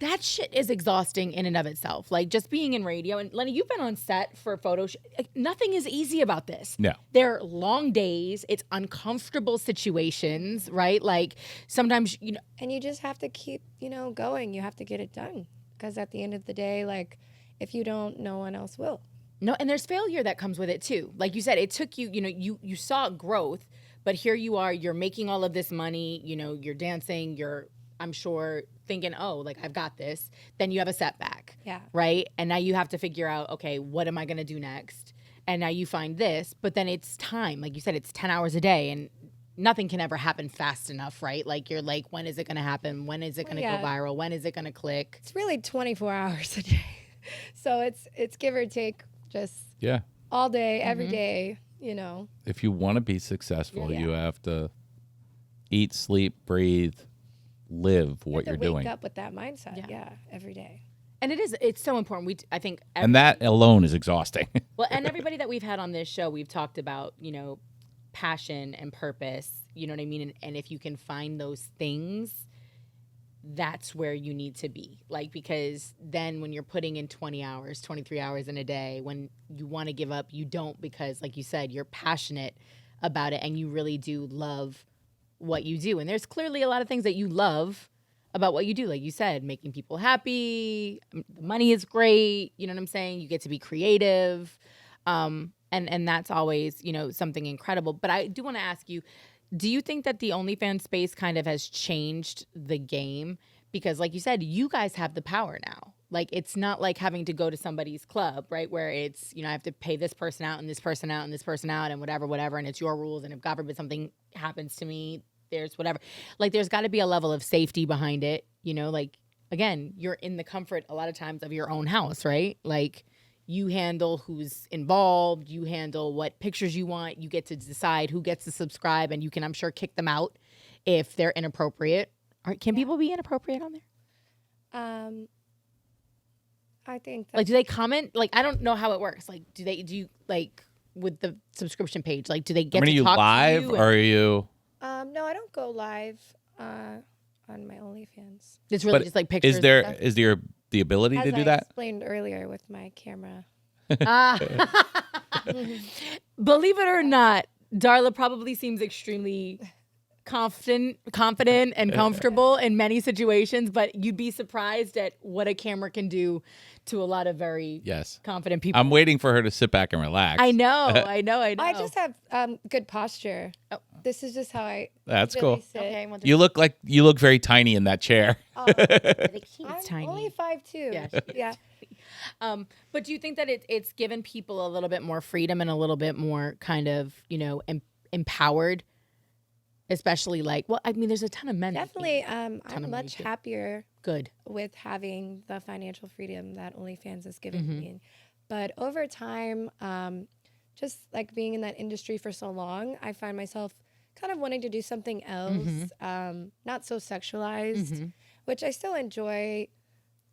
that shit is exhausting in and of itself. Like just being in radio, and Lenny, you've been on set for photo nothing is easy about this. No. They're long days, it's uncomfortable situations, right? Like sometimes, and you just have to keep, going. You have to get it done. Because at the end of the day, like, if you don't, no one else will. No, and there's failure that comes with it too. Like you said, it took you, you saw growth, but here you are, you're making all of this money, you're dancing, I'm sure thinking, oh, like I've got this. Then you have a setback. Yeah. Right? And now you have to figure out, okay, what am I going to do next? And now you find this, but then it's time. Like you said, it's 10 hours a day, and nothing can ever happen fast enough, right? Like you're like, when is it going to happen? When is it going to go viral? When is it going to click? It's really 24 hours a day. So it's give or take just all day, every day, If you want to be successful, you have to eat, sleep, breathe, live what you're doing. Wake up with that mindset, every day. And it's so important. I think and that alone is exhausting. Well, and everybody that we've had on this show, we've talked about, passion and purpose, you know what I mean? And if you can find those things, that's where you need to be. Like, because then when you're putting in 20 hours, 23 hours in a day, when you want to give up, you don't, because like you said, you're passionate about it and you really do love what you do. And there's clearly a lot of things that you love about what you do. Like you said, making people happy, the money is great, you know what I'm saying? You get to be creative. And that's always, something incredible. But I do want to ask you, do you think that the OnlyFans space kind of has changed the game? Because like you said, you guys have the power now. Like, it's not like having to go to somebody's club, right? Where it's, I have to pay this person out and this person out and this person out and whatever. And it's your rules. And if God forbid something happens to me, there's whatever. Like, there's got to be a level of safety behind it. Like, again, you're in the comfort a lot of times of your own house, right? Like, you handle who's involved, you handle what pictures you want, you get to decide who gets to subscribe, and you can, I'm sure, kick them out if they're inappropriate. Can people be inappropriate on there? I think like, do they comment? Like, I don't know how it works. Like, do you like with the subscription page? Like, do they get to talk live to you? Or are you? No, I don't go live on my OnlyFans. It's really just like pictures. Is there the ability to do that? I explained earlier with my camera. Believe it or not, Darla probably seems extremely confident and comfortable in many situations, but you'd be surprised at what a camera can do to a lot of very confident people. I'm waiting for her to sit back and relax. I know. I just have good posture. Oh. This is just how I. That's really cool. Sit. Okay, you look very tiny in that chair. I'm tiny. only 5'2". Yeah. But do you think that it's given people a little bit more freedom and a little bit more kind of empowered? Especially there's a ton of men. Definitely, I'm much happier. Good. With having the financial freedom that OnlyFans has given me. But over time, just like being in that industry for so long, I find myself kind of wanting to do something else, not so sexualized, which I still enjoy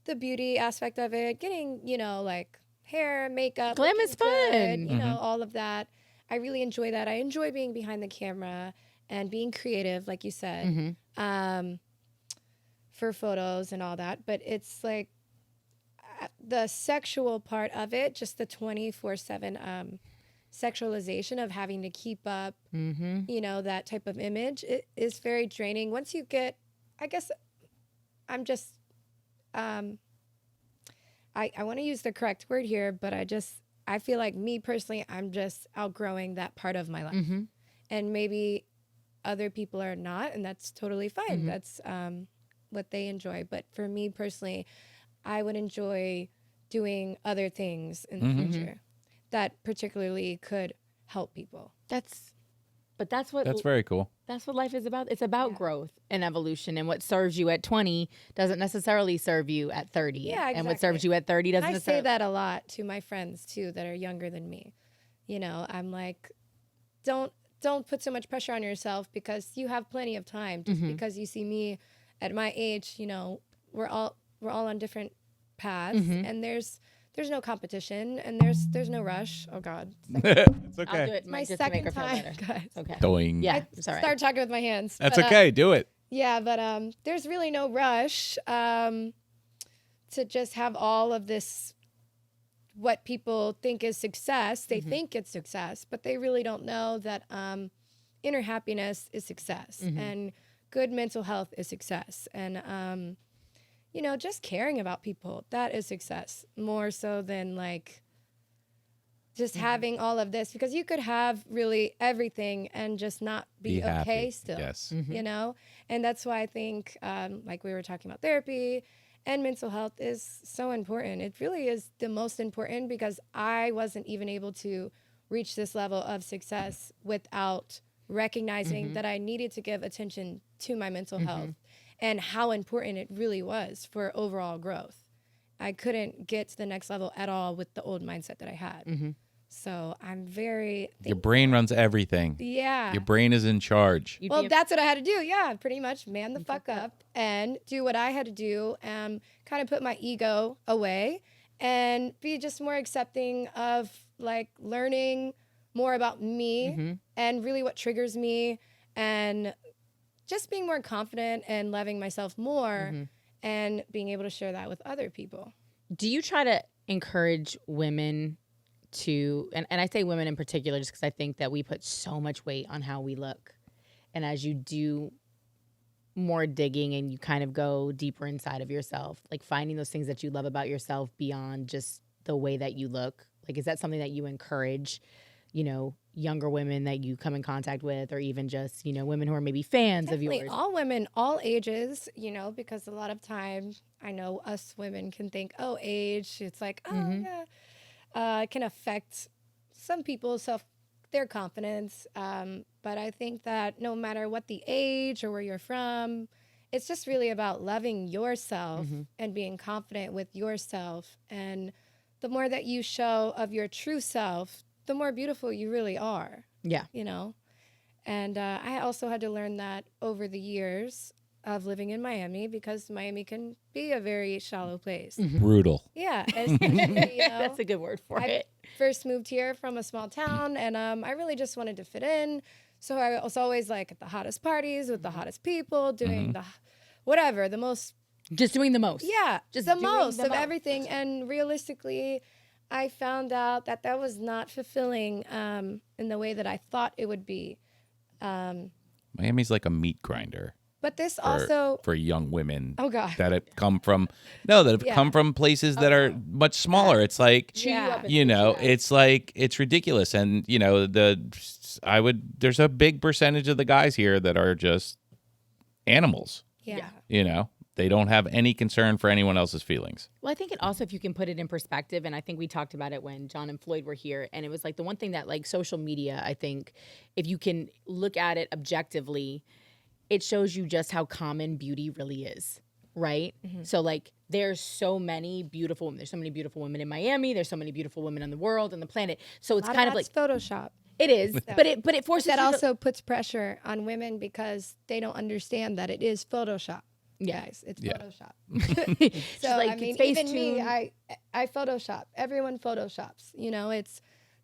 the beauty aspect of it, getting, like hair, makeup. Glam is fun. Good, all of that. I really enjoy that. I enjoy being behind the camera and being creative, like you said, for photos and all that. But it's like the sexual part of it, just the 24/7 sexualization of having to keep up, that type of image, it is very draining. Once you get, I guess, I'm just, I want to use the correct word here, but I feel like me personally, I'm just outgrowing that part of my life. And maybe other people are not, and that's totally fine. That's what they enjoy. But for me personally, I would enjoy doing other things in the future that particularly could help people. That's very cool. That's what life is about. It's about growth and evolution, and what serves you at 20 doesn't necessarily serve you at 30. Yeah, exactly. And what serves you at 30 doesn't necessarily. I say that a lot to my friends too that are younger than me. I'm like, don't put so much pressure on yourself because you have plenty of time. Just because you see me at my age, we're all on different paths, and there's no competition, and there's no rush. Oh God, It's okay. I'll do it. my just to make her second feel time, better. guys. Okay. Doing. Yeah, it's all right. Start talking with my hands. That's but, okay. Do it. Yeah, but there's really no rush to just have all of this. What people think is success, they think it's success, but they really don't know that inner happiness is success, and good mental health is success, and just caring about people, that is success, more so than like just having all of this, because you could have really everything and just not be okay happy. still. Yes. And that's why I think like we were talking about, therapy and mental health is so important. It really is the most important, because I wasn't even able to reach this level of success without recognizing that I needed to give attention to my mental health and how important it really was for overall growth. I couldn't get to the next level at all with the old mindset that I had. So I'm very... Your brain runs everything. Yeah. Your brain is in charge. Well, that's what I had to do. Yeah, pretty much man the fuck up and do what I had to do, and kind of put my ego away and be just more accepting of like learning more about me and really what triggers me, and just being more confident and loving myself more and being able to share that with other people. Do you try to encourage women to, and I say women in particular just because I think that we put so much weight on how we look, and as you do more digging and you kind of go deeper inside of yourself, like finding those things that you love about yourself beyond just the way that you look, like is that something that you encourage, younger women that you come in contact with, or even just, women who are maybe fans Definitely of yours? All women, all ages, because a lot of times I know us women can think, oh, age, it's like, yeah. It can affect some people's their confidence. But I think that no matter what the age or where you're from, it's just really about loving yourself and being confident with yourself. And the more that you show of your true self, the more beautiful you really are. Yeah. And I also had to learn that over the years of living in Miami, because Miami can be a very shallow place. Brutal. Yeah. That's a good word for it. First moved here from a small town, and I really just wanted to fit in. So I was always like at the hottest parties with the hottest people, doing the whatever, the most. Just doing the most. Yeah, just the most of everything. And realistically, I found out that was not fulfilling in the way that I thought it would be. Miami's like a meat grinder. But this also for young women. Oh God. That have come from come from places that are much smaller. It's like it's like it's ridiculous. And there's a big percentage of the guys here that are just animals. Yeah. They don't have any concern for anyone else's feelings. Well, I think it also, if you can put it in perspective, and I think we talked about it when John and Floyd were here, and it was like the one thing that like social media, I think if you can look at it objectively, it shows you just how common beauty really is, right? So like there's so many beautiful women. There's so many beautiful women in Miami. There's so many beautiful women in the world and the planet. So it's kind of like Photoshop. It is, So- but it forces That you to- also puts pressure on women because they don't understand that it is Photoshop. Yeah. Guys, it's Yeah. Photoshop. She's So like, I mean, it's even me, Facetune. I Photoshop. Everyone Photoshops. You know,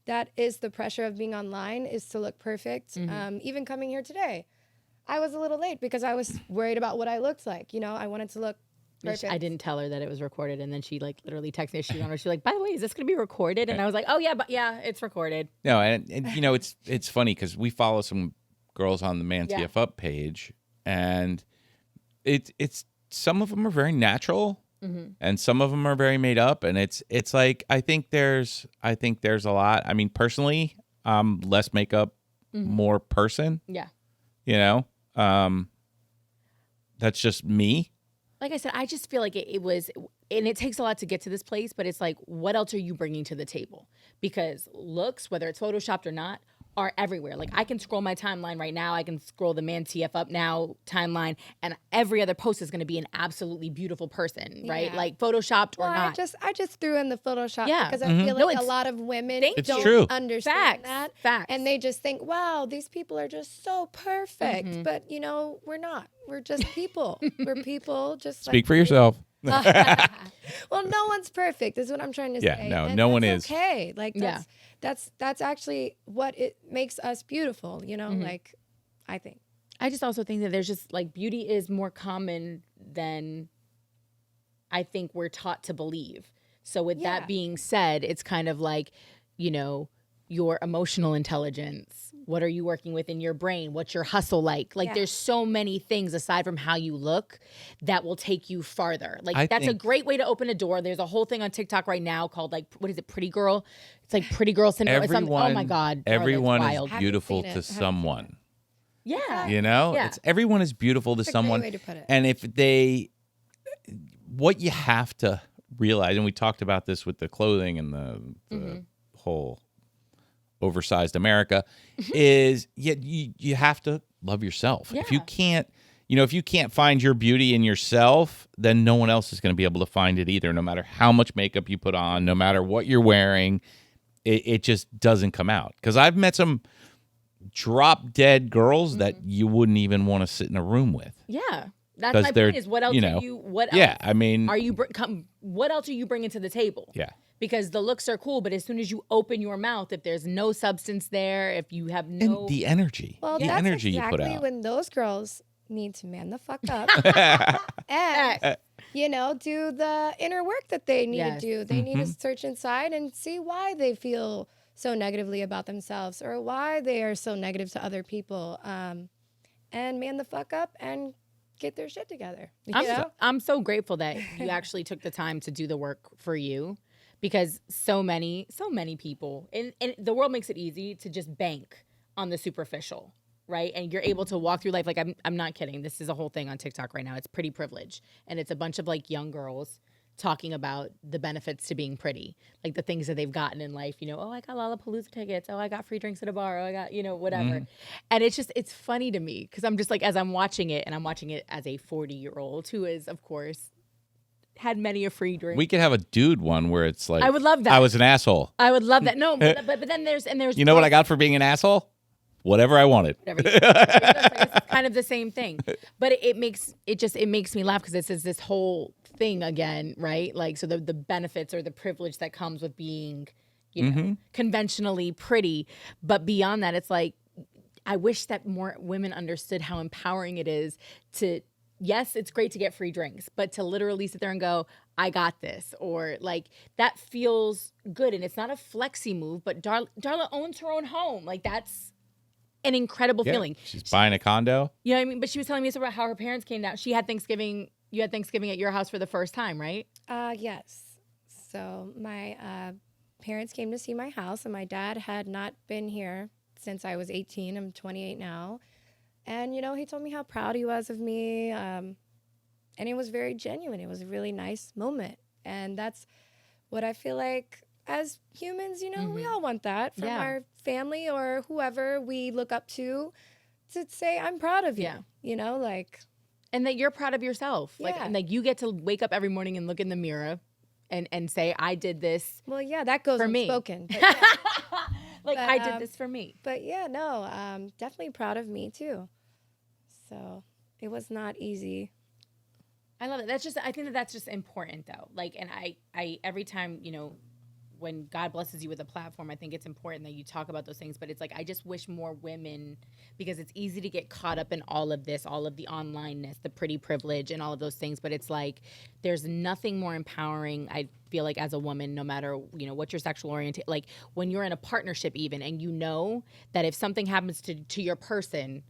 that is the pressure of being online, is to look perfect. Even coming here today, I was a little late because I was worried about what I looked like. You know, I wanted to look perfect. I didn't tell her that it was recorded, and then she like literally texted me. She was on her. She's like, "By the way, is this gonna be recorded?" And I was like, "Oh yeah, but yeah, it's recorded." No, and you know, it's funny because we follow some girls on the ManTFup page, and it's some of them are very natural, and some of them are very made up, and it's like I think there's a lot. I mean, personally, less makeup, more person. Yeah. You know, that's just me. Like I said, I just feel like it was, and it takes a lot to get to this place, but it's like, what else are you bringing to the table? Because looks, whether it's photoshopped or not, are everywhere. Like I can scroll my timeline right now. I can scroll the ManTFup now timeline, and every other post is going to be an absolutely beautiful person, right? Yeah. Like photoshopped or Well, not. I just threw in the Photoshop Yeah. because I feel like a it's- lot of women It's don't true. understand that. Facts. And they just think, wow, these people are just so perfect. But, you know, we're not. We're just people. We're people just Speak for yourself. Well, no one's perfect is what I'm trying to Yeah, say. no, And no one that's is. okay. Like, Yeah. that's actually what it makes us beautiful, you know? Like, I think. I just also think that there's just like beauty is more common than I think we're taught to believe. So with Yeah. that being said, it's kind of like, you know, your emotional intelligence. What are you working with in your brain? What's your hustle like? Like Yeah. there's so many things aside from how you look that will take you farther. Like I that's a think- great way to open a door. There's a whole thing on TikTok right now called like, what is it? Pretty Girl. It's like Pretty Girl syndrome. It's something- Everyone, oh my God. Darla, it's everyone wild. is Haven't beautiful seen it. to Haven't seen someone. Yeah. You know, Yeah. it's everyone is beautiful to That's a great someone. way to put it. And what you have to realize, and we talked about this with the clothing and the whole oversized America, is you have to love yourself. If you Yeah. can't find your beauty in yourself, then no one else is going to be able to find it either. No matter how much makeup you put on, no matter what you're wearing, it just doesn't come out. Because I've met some drop dead girls that you wouldn't even want to sit in a room with. Yeah. That's 'Cause my they're, point is what else you are know, you, what Yeah, else I mean, are you, what else are you bringing to the table? yeah. Because the looks are cool, but as soon as you open your mouth, if there's no substance there, if you have no, And the energy, Well, the that's energy exactly you put out. when those girls need to man the fuck up and, you know, do the inner work that they need Yes. to do. They need to search inside and see why they feel so negatively about themselves or why they are so negative to other people, and man the fuck up and get their shit together. You know? I'm so grateful that you actually took the time to do the work for you, because so many people, and the world makes it easy to just bank on the superficial, right? And you're able to walk through life. Like I'm not kidding. This is a whole thing on TikTok right now. It's Pretty Privilege. And it's a bunch of like young girls talking about the benefits to being pretty, like the things that they've gotten in life. You know, oh, I got Lollapalooza tickets. Oh, I got free drinks at a bar. Oh, I got, you know, whatever. And it's funny to me because I'm just like, as I'm watching it, and I'm watching it as a 40-year-old who is, of course, had many a free drink. We could have a dude one where it's like, I would love that. I was an asshole. I would love that. No, but then there's You know what I got for being an asshole? Whatever I wanted. whatever. It's kind of the same thing, but it makes me laugh because it's this whole thing again, right? Like, so the benefits or the privilege that comes with being, you know, conventionally pretty, but beyond that, it's like I wish that more women understood how empowering it is to. Yes, it's great to get free drinks, but to literally sit there and go, I got this, or like that feels good, and it's not a flexy move, but Darla owns her own home, like that's an incredible feeling. She's buying a condo. You know what I mean? But she was telling me about how her parents came down. She had Thanksgiving. You had Thanksgiving at your house for the first time, right? Yes. So my parents came to see my house, and my dad had not been here since I was 18. I'm 28 now. And, you know, he told me how proud he was of me. And it was very genuine. It was a really nice moment. And that's what I feel like as humans, you know, we all want that from our family or whoever we look up to say, I'm proud of you. Yeah. You know, like. And that you're proud of yourself. Like, Yeah. and like you get to wake up every morning and look in the mirror and say, I did this. Well, yeah, that goes For me. unspoken. But yeah. Like, I did this for me. But yeah, no, definitely proud of me too. So it was not easy. I love it. I think that's just important though. Like, and I every time, when God blesses you with a platform, I think it's important that you talk about those things. But it's like, I just wish more women, because it's easy to get caught up in all of this, all of the onlineness, the pretty privilege and all of those things. But it's like, there's nothing more empowering, I feel like, as a woman, no matter, what your sexual orientation, like when you're in a partnership even, and you know that if something happens to your person,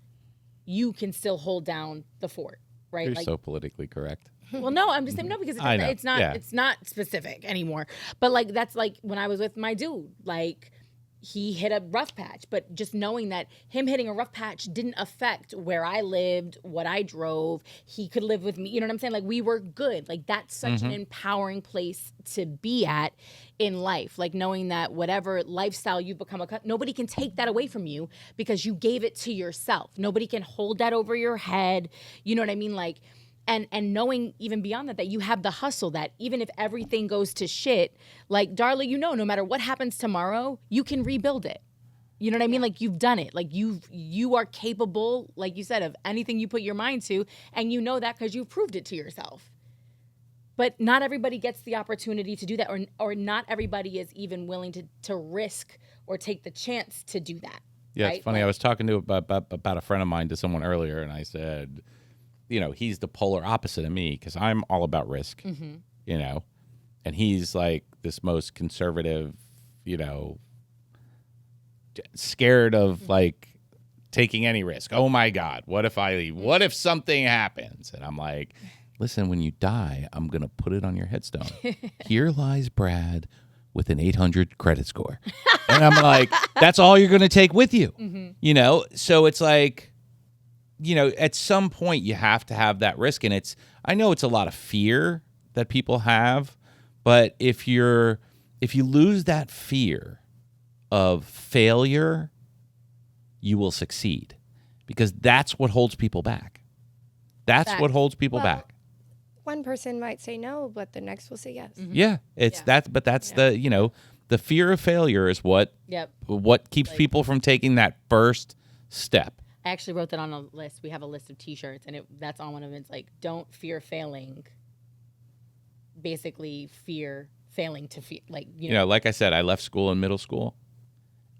you can still hold down the fort, right? You're like, so politically correct. Well, no, I'm just saying no, because it's not specific anymore. But like, that's like when I was with my dude, like he hit a rough patch, but just knowing that him hitting a rough patch didn't affect where I lived, what I drove, he could live with me. You know what I'm saying? Like, we were good. Like, that's such an empowering place to be at in life. Like, knowing that whatever lifestyle you become, nobody can take that away from you because you gave it to yourself. Nobody can hold that over your head. You know what I mean? Like, and knowing even beyond that you have the hustle, that even if everything goes to shit, like, Darla, no matter what happens tomorrow, you can rebuild it. You know what I mean? Like, you've done it. Like, you are capable, like you said, of anything you put your mind to, and you know that because you've proved it to yourself. But not everybody gets the opportunity to do that, or not everybody is even willing to risk or take the chance to do that. Yeah, right? It's funny. I was talking to about a friend of mine to someone earlier, and I said, he's the polar opposite of me because I'm all about risk, and he's like this most conservative, scared of like taking any risk. Oh my God, what if I leave? What if something happens? And I'm like, listen, when you die, I'm going to put it on your headstone. Here lies Brad with an 800 credit score. And I'm like, that's all you're going to take with you, So it's like, at some point you have to have that risk. And I know it's a lot of fear that people have, but if you lose that fear of failure, you will succeed, because that's what holds people back. That's what holds people back. One person might say no, but the next will say yes. Yeah, the fear of failure is what keeps people from taking that first step. I actually wrote that on a list. We have a list of T-shirts, and that's on one of them. It's like, don't fear failing. Basically, fear failing to feel like, like I said, I left school in middle school,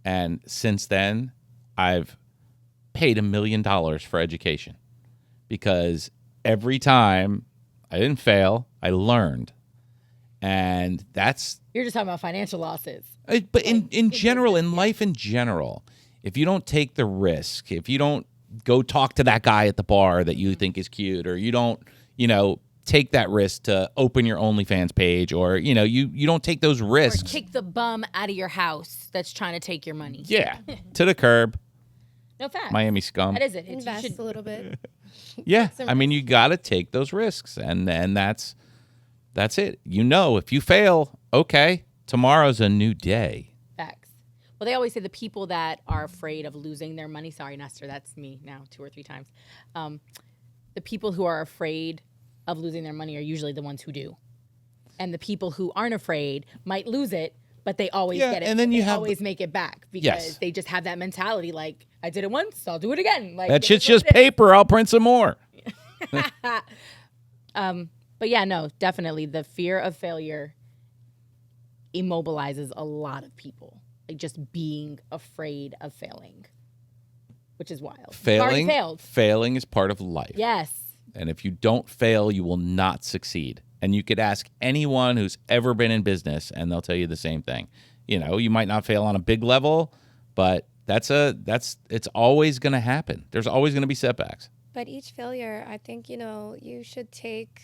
and since then, I've paid $1 million for education, because every time I didn't fail, I learned, and that's. You're just talking about financial losses. But in general, in life in general. If you don't take the risk, if you don't go talk to that guy at the bar that you think is cute, or you don't, take that risk to open your OnlyFans page, or, you don't take those risks. Or kick the bum out of your house that's trying to take your money. Yeah, to the curb. No fact. Miami scum. That is it. Invest a little bit. Yeah, I mean, you got to take those risks, and that's it. If you fail, okay, tomorrow's a new day. Facts. Well, they always say the people that are afraid of losing their money. Sorry, Nestor, that's me now 2 or 3 times. The people who are afraid of losing their money are usually the ones who do. And the people who aren't afraid might lose it, but they always get it. And then you always make it back, because they just have that mentality, like, I did it once, I'll do it again. Like, that shit's just paper. I'll print some more. But yeah, no, definitely the fear of failure immobilizes a lot of people. Like, just being afraid of failing, which is wild. Failing is part of life. Yes. And if you don't fail, you will not succeed. And you could ask anyone who's ever been in business, and they'll tell you the same thing. You might not fail on a big level, but it's always going to happen. There's always going to be setbacks. But each failure, I think, you should take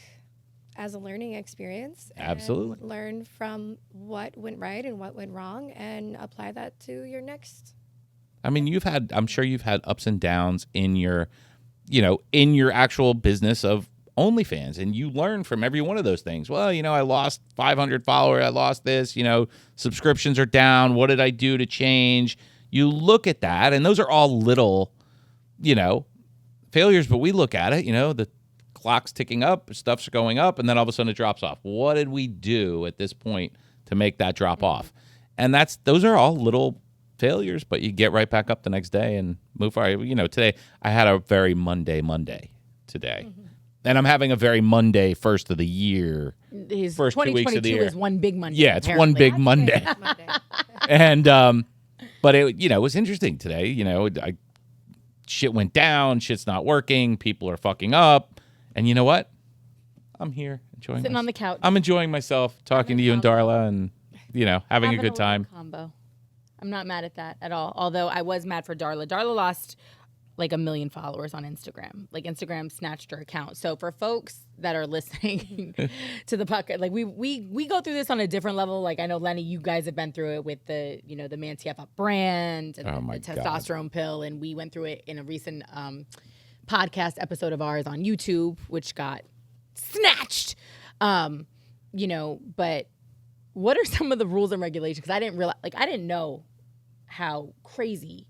as a learning experience. And absolutely. Learn from what went right and what went wrong, and apply that to your next. I mean, I'm sure you've had ups and downs in your actual business of OnlyFans, and you learn from every one of those things. Well, I lost 500 followers. I lost this, subscriptions are down. What did I do to change? You look at that, and those are all little, failures, but we look at it, the clock's ticking up, stuff's going up, and then all of a sudden it drops off. What did we do at this point to make that drop off? And those are all little failures, but you get right back up the next day and move forward. You know, today I had a very Monday today. And I'm having a very Monday first of the year. His first 2 weeks of the year is one big Monday. Yeah, it's apparently. one big Monday. Monday. And but it, you know, it was interesting today. You know, shit went down, shit's not working, people are fucking up. And you know what? I'm here enjoying Sitting on the couch. I'm enjoying myself, talking to you and Darla, and you know, having a good little time. Combo. I'm not mad at that at all. Although I was mad for Darla. Darla lost like 1 million followers on Instagram. Like Instagram snatched her account. So for folks that are listening to the podcast, like we go through this on a different level. Like I know Lenny, you guys have been through it with the the ManTFup brand and the testosterone pill, and we went through it in a recent podcast episode of ours on YouTube, which got snatched. But what are some of the rules and regulations? Because I didn't realize, like I didn't know how crazy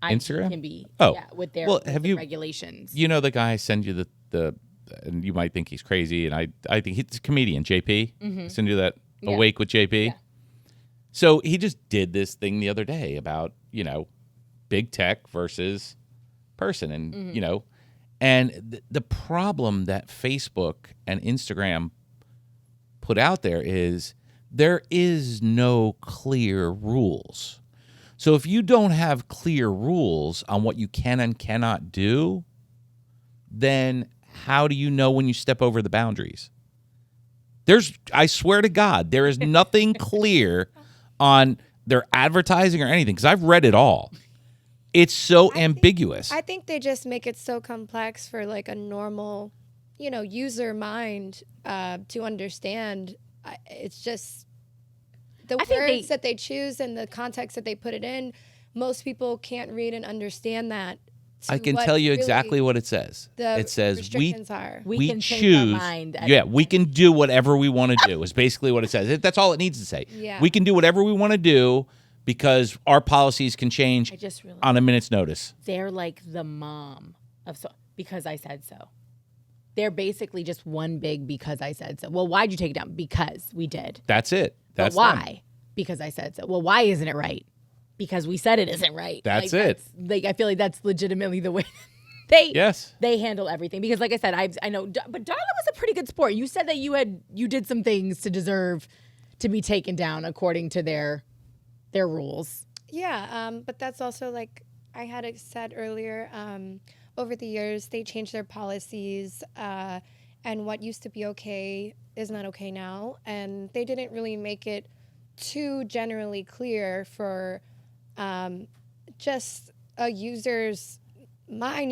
Instagram can be. Oh, yeah, with their regulations. You know the guy I send you the and you might think he's crazy, and I think he's a comedian, JP. I send you that Awake with JP. Yeah. So he just did this thing the other day about big tech versus person, and and the problem that Facebook and Instagram put out there is no clear rules. So if you don't have clear rules on what you can and cannot do, then how do you know when you step over the boundaries? I swear to God, there is nothing clear on their advertising or anything, because I've read it all. It's so ambiguous. I think they just make it so complex for like a normal, user mind to understand. It's just the words that they choose and the context that they put it in. Most people can't read and understand that. I can tell you exactly what it says. It says we can choose. Change our mind. We can do whatever we want to do. Is basically what it says. That's all it needs to say. Yeah. We can do whatever we want to do because our policies can change on a minute's notice. They're like the mom of because I said so. They're basically just one big because I said so. Well, why'd you take it down? Because we did. That's it. That's but why? Them. Because I said so. Well, why isn't it right? Because we said it isn't right. That's it. I feel like that's legitimately the way they handle everything. Because like I said, I know, but Darla was a pretty good sport. You said that you did some things to deserve to be taken down according to their rules. Yeah, but that's also like I had said earlier. Over the years, they changed their policies, and what used to be okay is not okay now. And they didn't really make it too generally clear for just a user's mind.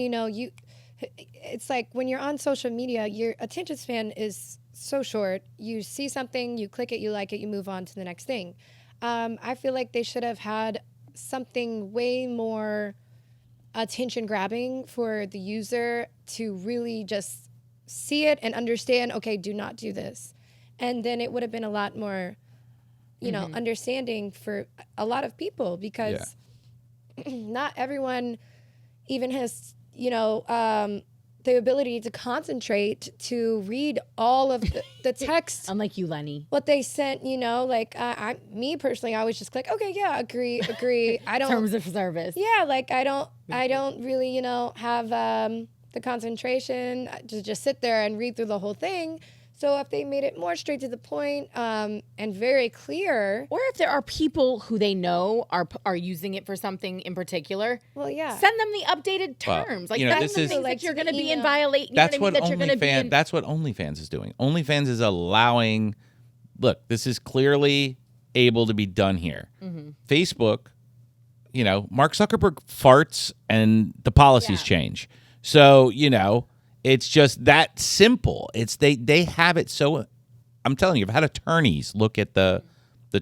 It's like when you're on social media, your attention span is so short. You see something, you click it, you like it, you move on to the next thing. I feel like they should have had something way more attention grabbing for the user to really just see it and understand, okay, do not do this. And then it would have been a lot more, understanding for a lot of people, because not everyone even has, the ability to concentrate to read all of the text. Unlike you, Lenny. What they sent, me personally, I always just click, okay, yeah, agree. I don't. Terms of service. Yeah, like I don't really, have the concentration to just sit there and read through the whole thing. So if they made it more straight to the point and very clear, or if there are people who they know are using it for something in particular, well, yeah, send them the updated terms. Well, that's the things that you're going to be in violation. That's what OnlyFans is doing. OnlyFans is allowing. Look, this is clearly able to be done here. Mm-hmm. Facebook, Mark Zuckerberg farts and the policies change. So it's just that simple. It's they have it so. I'm telling you, I've had attorneys look at the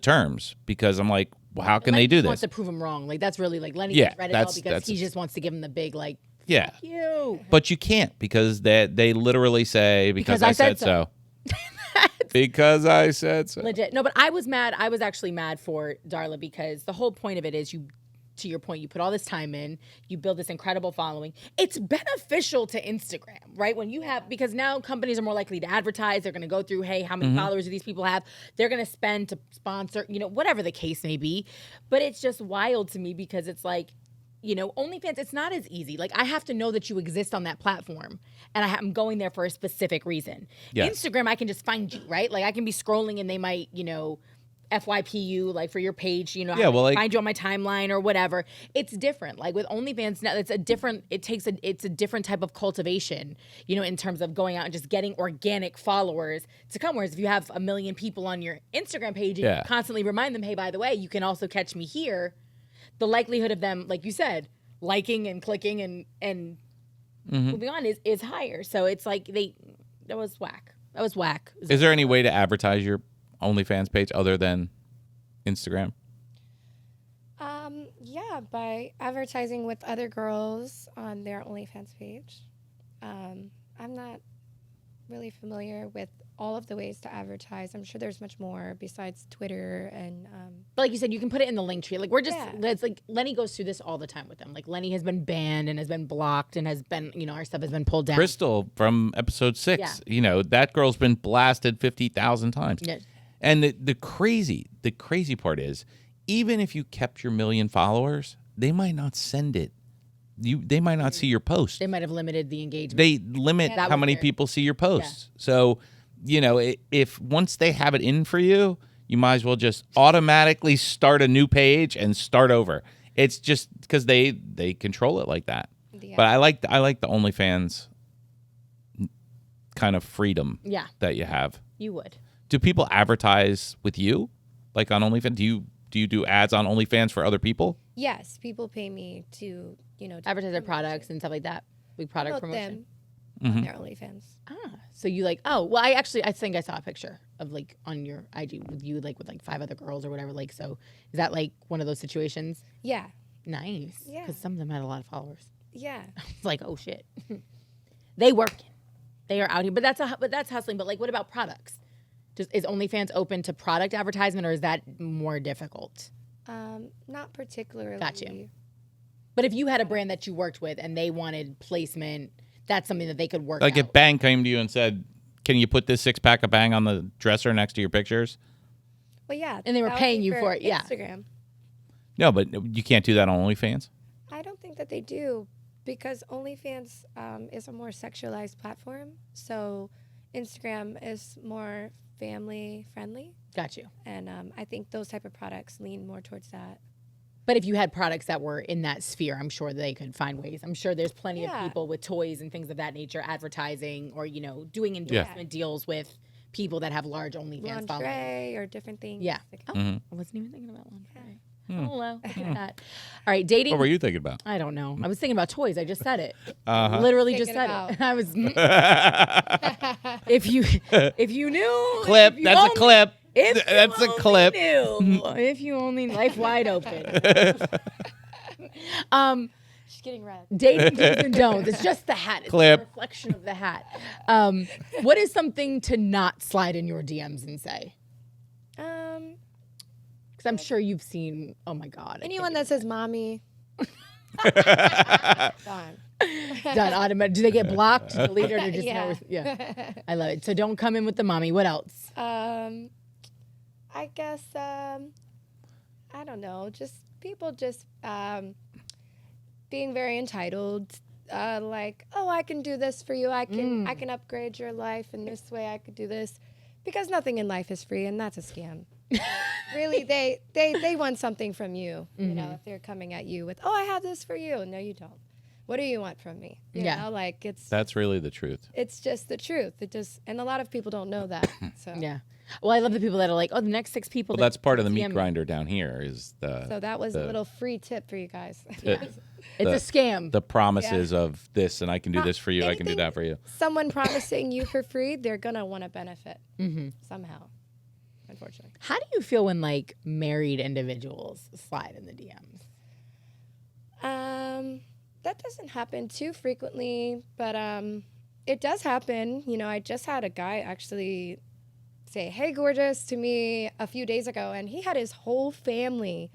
terms because I'm like, well, how can they do this? Wants to prove them wrong. Like that's really like Lenny just read it all because he just wants to give them the big like. Yeah. Fuck you. But you can't because they literally say because I said so. Because I said so. Legit. No, but I was mad. I was actually mad for Darla because the whole point of it is to your point, you put all this time in, you build this incredible following. It's beneficial to Instagram, right? When you have, because now companies are more likely to advertise. They're going to go through, hey, how many followers do these people have? They're going to spend to sponsor, whatever the case may be. But it's just wild to me because it's like, OnlyFans, it's not as easy. Like, I have to know that you exist on that platform, and I'm going there for a specific reason. Yes. Instagram, I can just find you, right? Like, I can be scrolling, and they might, FYP you, like, for your page, find you on my timeline or whatever. It's different. Like, with OnlyFans now, it's a different type of cultivation, in terms of going out and just getting organic followers to come. Whereas if you have 1 million people on your Instagram page and you constantly remind them, hey, by the way, you can also catch me here, the likelihood of them, like you said, liking and clicking and moving on is higher. So it's like that was whack. Is there any way to advertise your OnlyFans page other than Instagram? Yeah, by advertising with other girls on their OnlyFans page. I'm not really familiar with all of the ways to advertise. I'm sure there's much more besides Twitter and. But like you said, you can put it in the link tree. Like it's like Lenny goes through this all the time with them. Like Lenny has been banned and has been blocked and has been, our stuff has been pulled down. Crystal from episode 6, that girl's been blasted 50,000 times. Yeah. And the crazy part is, even if you kept your 1 million followers, they might not send it. They might not see your post. They might have limited the engagement. They limit how many people see your posts. Yeah. So, if once they have it in for you, you might as well just automatically start a new page and start over. It's just because they control it like that. Yeah. But I like the OnlyFans kind of freedom that you have. You would. Do people advertise with you, like on OnlyFans? Do you do ads on OnlyFans for other people? Yes, people pay me to advertise their products and stuff like that. Big product promotion. Them on their OnlyFans. So you like? Oh, well, I think I saw a picture of like on your IG with you like with like 5 other girls or whatever. Like, so is that like one of those situations? Yeah. Nice. Yeah. Because some of them had a lot of followers. Yeah. It's like, oh shit, they working, they are out here. But that's hustling. But like, what about products? Is OnlyFans open to product advertisement, or is that more difficult? Not particularly. Gotcha. But if you had a brand that you worked with and they wanted placement, that's something that they could work Like out. if Bang came to you and said, can you put this 6-pack of Bang on the dresser next to your pictures? Well, yeah. And they were paying you for it, Instagram. No, but you can't do that on OnlyFans? I don't think that they do, because OnlyFans is a more sexualized platform. So Instagram is more family friendly. Got you. And I think those type of products lean more towards that. But if you had products that were in that sphere, I'm sure they could find ways. I'm sure there's plenty of people with toys and things of that nature advertising or, doing endorsement deals with people that have large OnlyFans followings. Lingerie or different things. Yeah. Oh, I wasn't even thinking about lingerie. Oh, well, look at that. All right, dating. What were you thinking about? I don't know. I was thinking about toys. I just said it. Literally just said it. I was. If you knew. Clip. That's a clip. That's a clip. If you only life wide open. She's getting red. Dating do's and don'ts. It's just the hat. It's clip. a reflection of the hat. What is something to not slide in your DMs and say? Because I'm sure you've seen. Oh my God. Anyone that says "mommy." Done. Automatic. Do they get blocked, deleted, or just never? Yeah. I love it. So don't come in with the mommy. What else? I guess I don't know. Just people just being very entitled. Like, oh, I can do this for you. I can upgrade your life in this way. I could do this, because nothing in life is free, and that's a scam. Really, they want something from you. You know, if they're coming at you with, oh, I have this for you. No, you don't. What do you want from me? You know, like that's really the truth. It's just the truth. And a lot of people don't know that. So yeah. Well, I love the people that are like, oh, the next 6 people. Well, that's part of the meat grinder down here is the. So that was a little free tip for you guys. It's a scam. The promises of this, and I can do this for you. I can do that for you. Someone promising you for free, they're gonna want to benefit somehow. Unfortunately. How do you feel when like married individuals slide in the DMs? That doesn't happen too frequently, but it does happen. You know, I just had a guy actually say, "Hey, gorgeous," to me a few days ago, and he had his whole family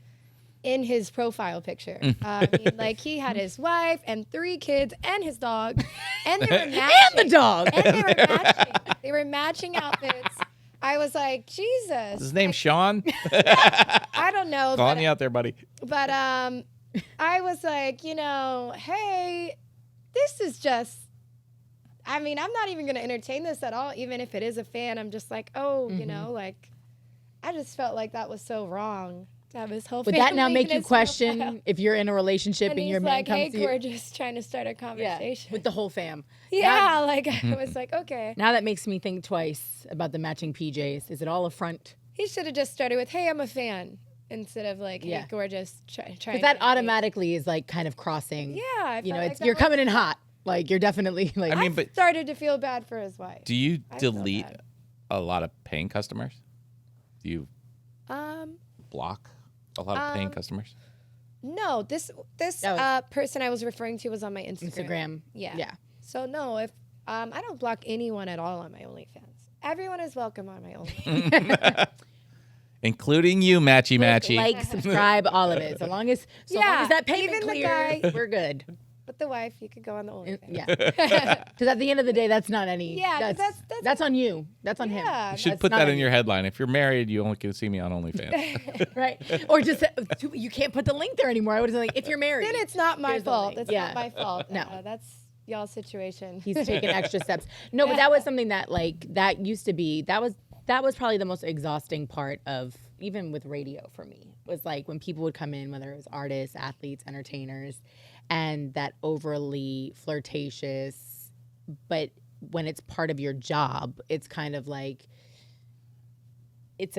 in his profile picture. I mean, like he had his wife and 3 kids and his dog, and they were matching. And the dog. And they were matching. They were matching outfits. I was like, Jesus. Is his name Sean? I don't know. Calling you out there, buddy. But I was like, hey, this is just. I mean, I'm not even going to entertain this at all. Even if it is a fan, I'm just like, like, I just felt like that was so wrong to have his whole Would family that now make in you his question profile. if you're in a relationship and, And your he's man like, comes hey, to you? gorgeous, trying to start a Yeah, conversation. with the whole fam. Yeah, like I was like, okay. Now that makes me think twice about the matching PJs. Is it all a front? He should have just started with, hey, I'm a fan, instead of like, hey, Yeah. gorgeous, trying Because that automatically is like kind of crossing. Yeah, I You know, felt like it's that you're was- coming in hot. Like you're definitely like. I mean, but started to feel bad for his wife. do you I feel delete bad. a lot of paying customers? Do you Um, block a lot of paying customers? no, this That was- person I was referring to was on my Instagram. Yeah. Yeah. So no, if I don't block anyone at all on my OnlyFans. Everyone is welcome on my OnlyFans. Including you, Matchy Matchy. Like, subscribe, all of it. So long as that payment even the clears, guy- we're good. But the wife, you could go on the OnlyFans. Yeah. Because at the end of the day, that's not any. Yeah, that's on you. That's on Yeah. him. You should That's put not that on in you. your headline. If you're married, you only can see me on OnlyFans. Right. Or just you can't put the link there anymore. I would have like, if you're married. Then it's not my Here's the fault. link. It's Yeah. not my fault. No. That's y'all's situation. He's taken extra steps. No, but that was something that that used to be that was probably the most exhausting part of even with radio for me. Was like when people would come in, whether it was artists, athletes, entertainers, and that overly flirtatious, but when it's part of your job, it's kind of like it's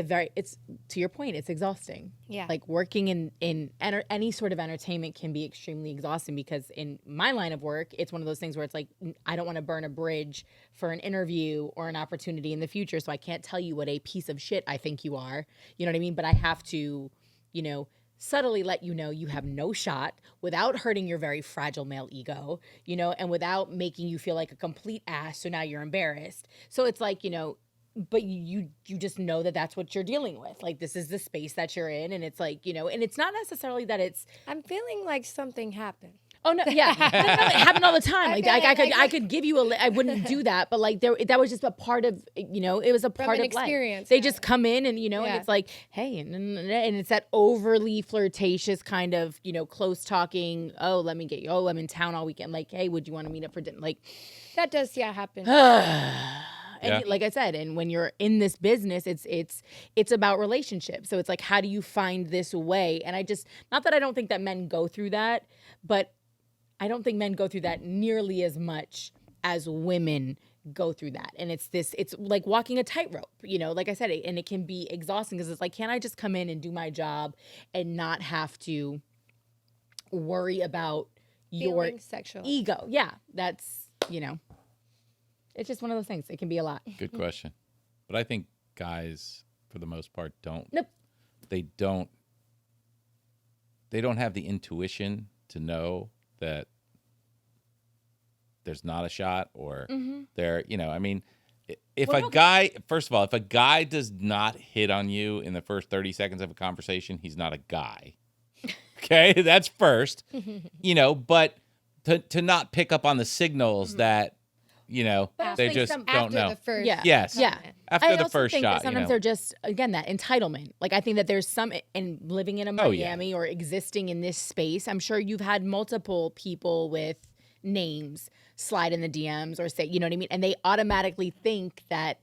to your point, it's exhausting. Yeah. Like working in any sort of entertainment can be extremely exhausting because in my line of work, it's one of those things where it's like, I don't want to burn a bridge for an interview or an opportunity in the future. So I can't tell you what a piece of shit I think you are. You know what I mean? But I have to, subtly let you know you have no shot without hurting your very fragile male ego, and without making you feel like a complete ass. So now you're embarrassed. So it's like, but you just know that that's what you're dealing with. Like, this is the space that you're in. And it's like, and it's not necessarily that it's, I'm feeling like something happened. oh no, yeah, it happened all the time. Like, Okay, I could give you I wouldn't do that, but like that was just a part of, it was a part an of life. experience, They yeah. just come in and, and Yeah. it's like, hey, and it's that overly flirtatious kind of, close talking. Oh, let me get you. Oh, I'm in town all weekend. Like, hey, would you want to meet up for dinner? Like, That does, happen. and Yeah. like I said, and when you're in this business, it's about relationships. So it's like, how do you find this way? And I just, not that I don't think that men go through that, but I don't think men go through that nearly as much as women go through that. And it's like walking a tightrope, like I said, and it can be exhausting because it's like, can I just come in and do my job and not have to worry about your Feeling sexual. ego? Yeah, that's, it's just one of those things. It can be a lot. Good question. But I think guys, for the most part, don't. Nope. They don't have the intuition to know that there's not a shot or there, I mean, if a guy, first of all, if a guy does not hit on you in the first 30 seconds of a conversation, he's not a guy. Okay, that's first, but to not pick up on the signals that, But they also just some- don't After know. the first. Yeah. Yes. Yeah. After I the also first think shot, that sometimes they're just, again, that entitlement. Like, I think that there's some, and living in a Oh, yeah. Miami or existing in this space, I'm sure you've had multiple people with names slide in the DMs or say, you know what I mean? And they automatically think that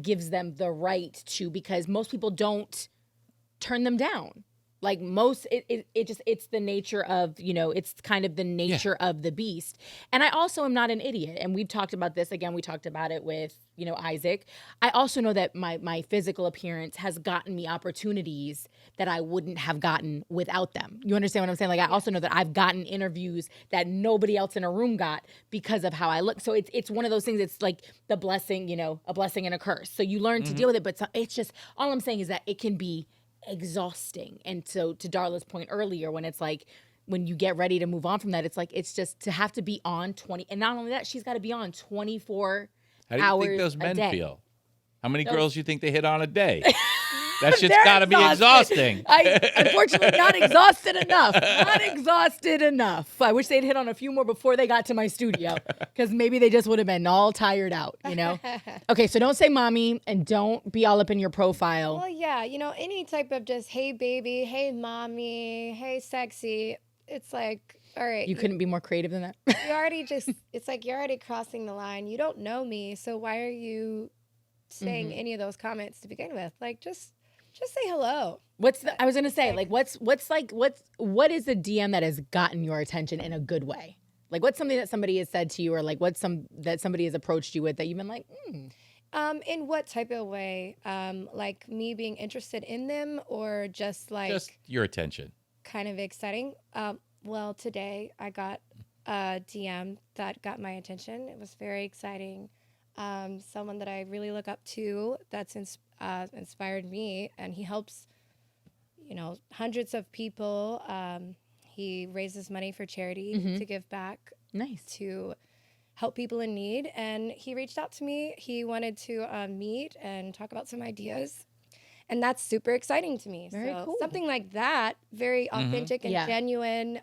gives them the right to, because most people don't turn them down. Like most, it's the nature of, it's kind of the nature of the beast. And I also am not an idiot. And we've talked about this again. We talked about it with, Isaac. I also know that my physical appearance has gotten me opportunities that I wouldn't have gotten without them. You understand what I'm saying? Like, I also know that I've gotten interviews that nobody else in a room got because of how I look. So it's one of those things. It's like the blessing, a blessing and a curse. So you learn to deal with it. But it's just, all I'm saying is that it can be exhausting. And so to Darla's point earlier, when it's like, when you get ready to move on from that, it's like, it's just to have to be on 20, and not only that, she's got to be on 24 How do you hours think those a men day. feel? How many girls you think they hit on a day? That shit's They're got to be exhausting. Unfortunately, not exhausted enough. Not exhausted enough. I wish they'd hit on a few more before they got to my studio, because maybe they just would have been all tired out, you know? Okay, so don't say mommy, and don't be all up in your profile. Well, yeah, any type of just, hey, baby, hey, mommy, hey, sexy. It's like, all right. You couldn't be more creative than that? It's like you're already crossing the line. You don't know me, so why are you saying any of those comments to begin with? Like, just say hello. I was gonna say, like, what is a DM that has gotten your attention in a good way? Like, what's something that somebody has said to you, or like that somebody has approached you with that you've been like, In what type of way? Like me being interested in them, or just your attention. Kind of exciting. Well, today I got a DM that got my attention. It was very exciting. Someone that I really look up to, that's inspired me, and he helps, hundreds of people. He raises money for charity to give back. Nice. To help people in need, and he reached out to me. He wanted to meet and talk about some ideas, and that's super exciting to me. Very cool. Something like that, very authentic and genuine.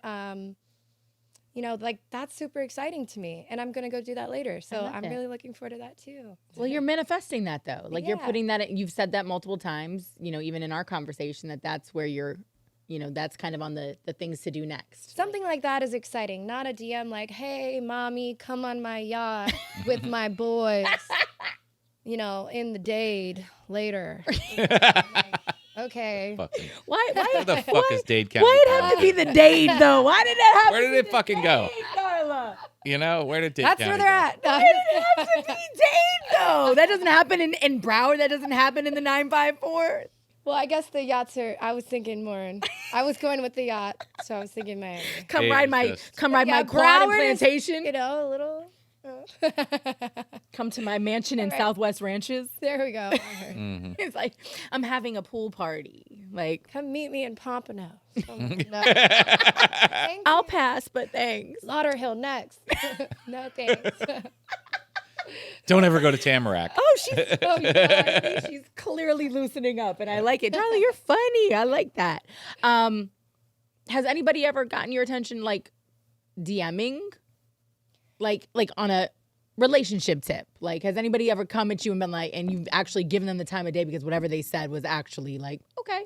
Like, that's super exciting to me, and I'm gonna go do that later. So I'm really looking forward to that too. Well, you're manifesting that though. Like, you're putting that. You've said that multiple times. Even in our conversation, that's where you're. That's kind of on the things to do next. Something like that is exciting. Not a DM like, hey, mommy, come on my yacht with my boys, in the Dade later. Okay. Why the fuck is Dade County? Why it have to be the Dade, though? Why did it have Where did it fucking go? Darla? Where did Dade That's County where they're at. Why did it have to be Dade, though? That doesn't happen in Broward. That doesn't happen in the 954. Well, I guess the yachts I was thinking more, I was going with the yacht, so I was thinking Miami. Come ride my quad and plantation. A little. Come to my mansion in Southwest Ranches. There we go. It's like, I'm having a pool party. Like, come meet me in Pompano. No. I'll pass, but thanks. Lauderhill next. No thanks. Don't ever go to Tamarack. Oh, she's clearly loosening up, and I like it. Darla, you're funny. I like that. Has anybody ever gotten your attention, like, DMing? Like on a relationship tip? Like, has anybody ever come at you and been like, and you've actually given them the time of day because whatever they said was actually like, okay.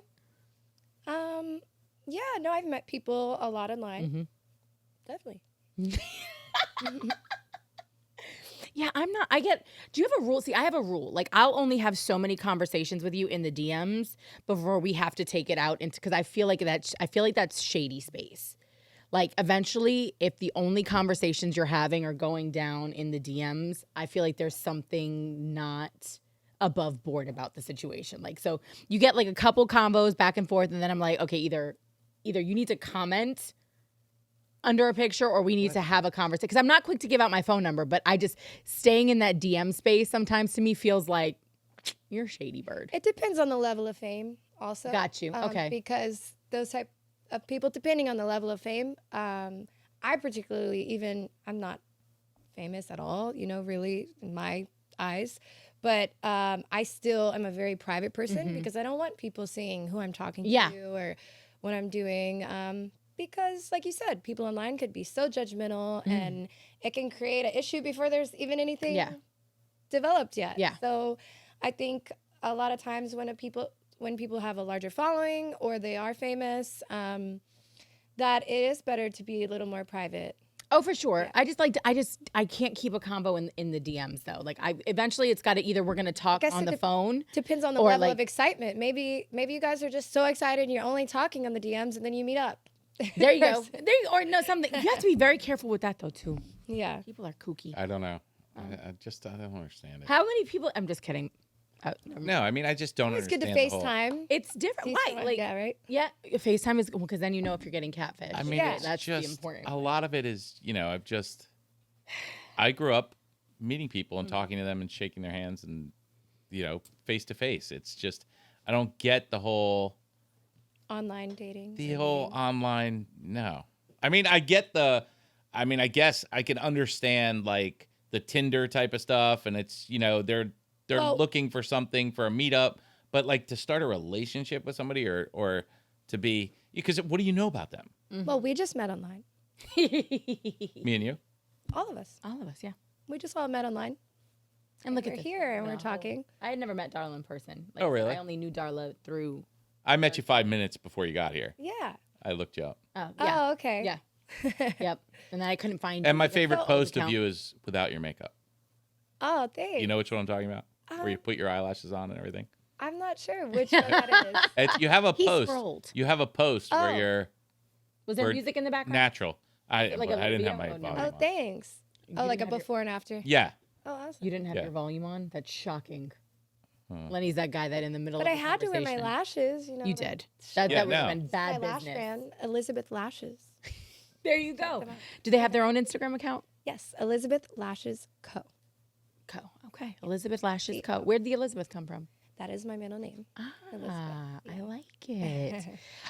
Yeah, no, I've met people a lot online. Definitely. Yeah, do you have a rule? See, I have a rule. Like, I'll only have so many conversations with you in the DMs before we have to take it out because I feel like that's shady space. Like, eventually, if the only conversations you're having are going down in the DMs, I feel like there's something not above board about the situation. Like, so you get like a couple combos back and forth, and then I'm like, okay, either you need to comment under a picture, or we need to have a conversation. Because I'm not quick to give out my phone number, but staying in that DM space sometimes to me feels like you're a shady bird. It depends on the level of fame also. Got you. Okay. Because those type of people, depending on the level of fame, I particularly, I'm not famous at all, really, in my eyes. But I still am a very private person because I don't want people seeing who I'm talking to or what I'm doing. Because, like you said, people online could be so judgmental and it can create an issue before there's even anything developed yet. Yeah. So I think a lot of times when people have a larger following or they are famous, that it is better to be a little more private. Oh, for sure. Yeah. I can't keep a combo in the DMs though. Like, eventually it's got to either we're going to talk on the phone. Depends on the level of excitement. Maybe you guys are just so excited and you're only talking on the DMs and then you meet up. There you go. Something. You have to be very careful with that though too. Yeah. People are kooky. I don't know. I don't understand it. How many people? I'm just kidding. No, I mean, I just don't understand. It's good to FaceTime. It's different. Why? Like, yeah, right? Yeah, FaceTime is because then you know if you're getting catfish. I mean, that's just the important. A lot of it is, I grew up meeting people and talking to them and shaking their hands and, face to face. It's just, I don't get the whole online dating. The whole online, no. I mean, I guess I can understand like the Tinder type of stuff, and it's, they're looking for something for a meetup, But like to start a relationship with somebody or to be, because what do you know about them? Well, we just met online. Me and you? All of us. All of us, yeah. We just all met online. And look We're at this. here and we're talking. I had never met Darla in person. Oh, really? I only knew Darla through. I met you 5 minutes before you got here. Yeah. I looked you up. Oh, yeah. Oh, okay. Yeah. Yep. And then I couldn't find. And you my with a favorite old post of account. you is without your makeup. Oh, thanks. You know which one I'm talking about? Where you put your eyelashes on and everything. I'm not sure which one that is. You have a He post. scrolled. You have a post where Oh. you're Was there We're music in the background? natural. I Like a didn't video? have my Oh, no. volume Oh, on. thanks. You Oh, like a didn't have before and after. Yeah. Oh, awesome. You didn't have Yeah. your volume on? That's shocking. Lenny's that guy that in the middle But of I a had to wear my conversation- lashes, you know. You to- did. That Yeah, would have no. been my bad lash business. brand, Elizabeth Lashes. There you go. them out. Do they have their own Instagram account? Yes, Elizabeth Lashes Co. Co. Okay. Elizabeth Lashes Co. Where'd the Elizabeth come from? That is my middle name. Ah, I like it.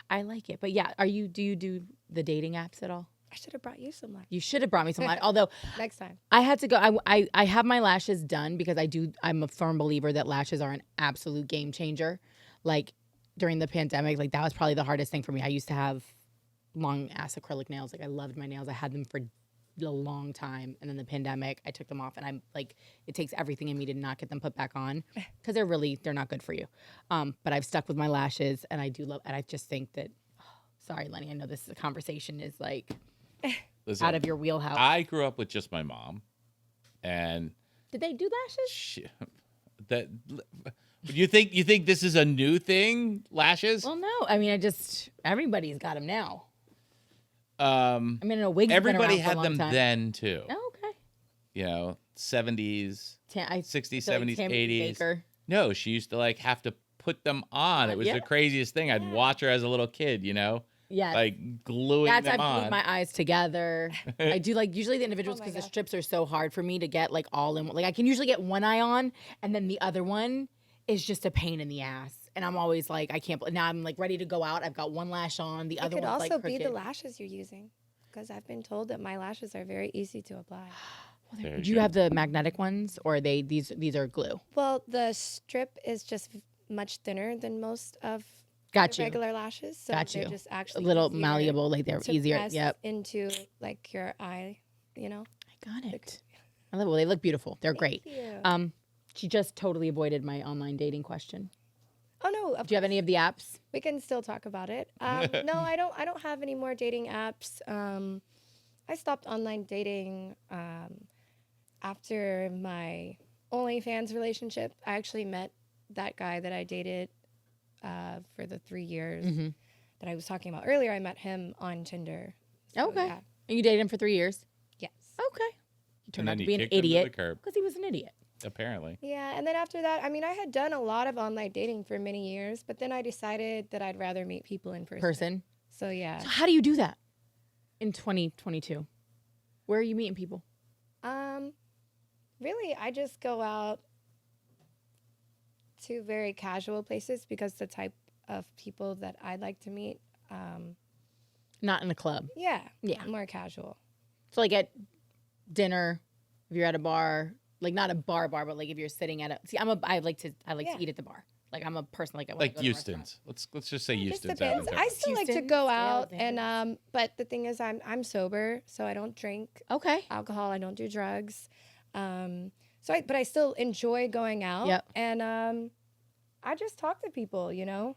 I like it. But yeah, do you do the dating apps at all? I should have brought you some lashes You should have brought me some. Although next time. I had to go. I have my lashes done because I'm a firm believer that lashes are an absolute game changer. Like during the pandemic, like that was probably the hardest thing for me. I used to have long ass acrylic nails. Like I loved my nails. I had them for a long time. And then the pandemic, I took them off and I'm like, it takes everything in me to not get them put back on because they're not good for you. But I've stuck with my lashes and I do love, and I just think that, sorry, Lenny, I know this conversation is like Listen, out of your wheelhouse. I grew up with just my mom, and Did they do lashes? that you think this is a new thing? Lashes? Well, no. I mean, everybody's got them now. I mean, a wig's everybody been around for a had long them time. then too. Oh, okay. You know, 70s, 60s, 70s, 80s. Baker. No, she used to like have to put them on. It was Yeah. the craziest thing. I'd watch her as a little kid, you know, Yeah. like gluing That's them I on. glued my eyes together. I do like usually the individuals my because the gosh. strips are so hard for me to get like all in. Like I can usually get one eye on, and then the other one is just a pain in the ass. And I'm always like, I can't. Now I'm like ready to go out. I've got one lash on. The It other could one's also like be crooked. the lashes you're using, because I've been told that my lashes are very easy to apply. There Do you go. have the magnetic ones, or are these are glue? Well, the strip is just much thinner than most of Got the you. regular lashes, so Got they're you. just A actually little easier malleable, like they're to easier. press Yep. into like your eye, you know. I got it. I love it. Well, they look beautiful. They're great. you. She just totally avoided my online dating question. Oh no, Do you have any of the apps? we can still talk about it. No, I don't have any more dating apps. I stopped online dating after my OnlyFans relationship. I actually met that guy that I dated for the 3 years that I was talking about earlier. I met him on Tinder. So, Okay. yeah. And you dated him for 3 years? Yes. Okay. You turned And out then to you be an kicked him to the idiot curb. because he was an idiot. Apparently. Yeah, and then after that, I mean, I had done a lot of online dating for many years, but then I decided that I'd rather meet people in person. So yeah. So how do you do that in 2022? Where are you meeting people? Really, I just go out to very casual places because the type of people that I'd like to meet, Not in a club. yeah, Yeah. more casual. So like at dinner, if you're at a bar, like not a bar, but like if you're sitting at I like to Yeah. eat at the bar. Like I'm a person like I Like go to a restaurant. Houston's. Let's just say It just Houston's. depends. I still like to Houston's, go yeah, out Vandals. and but the thing is, I'm sober, so I don't drink Okay. alcohol. I don't do drugs. But I still enjoy going out. Yep. And I just talk to people. You know,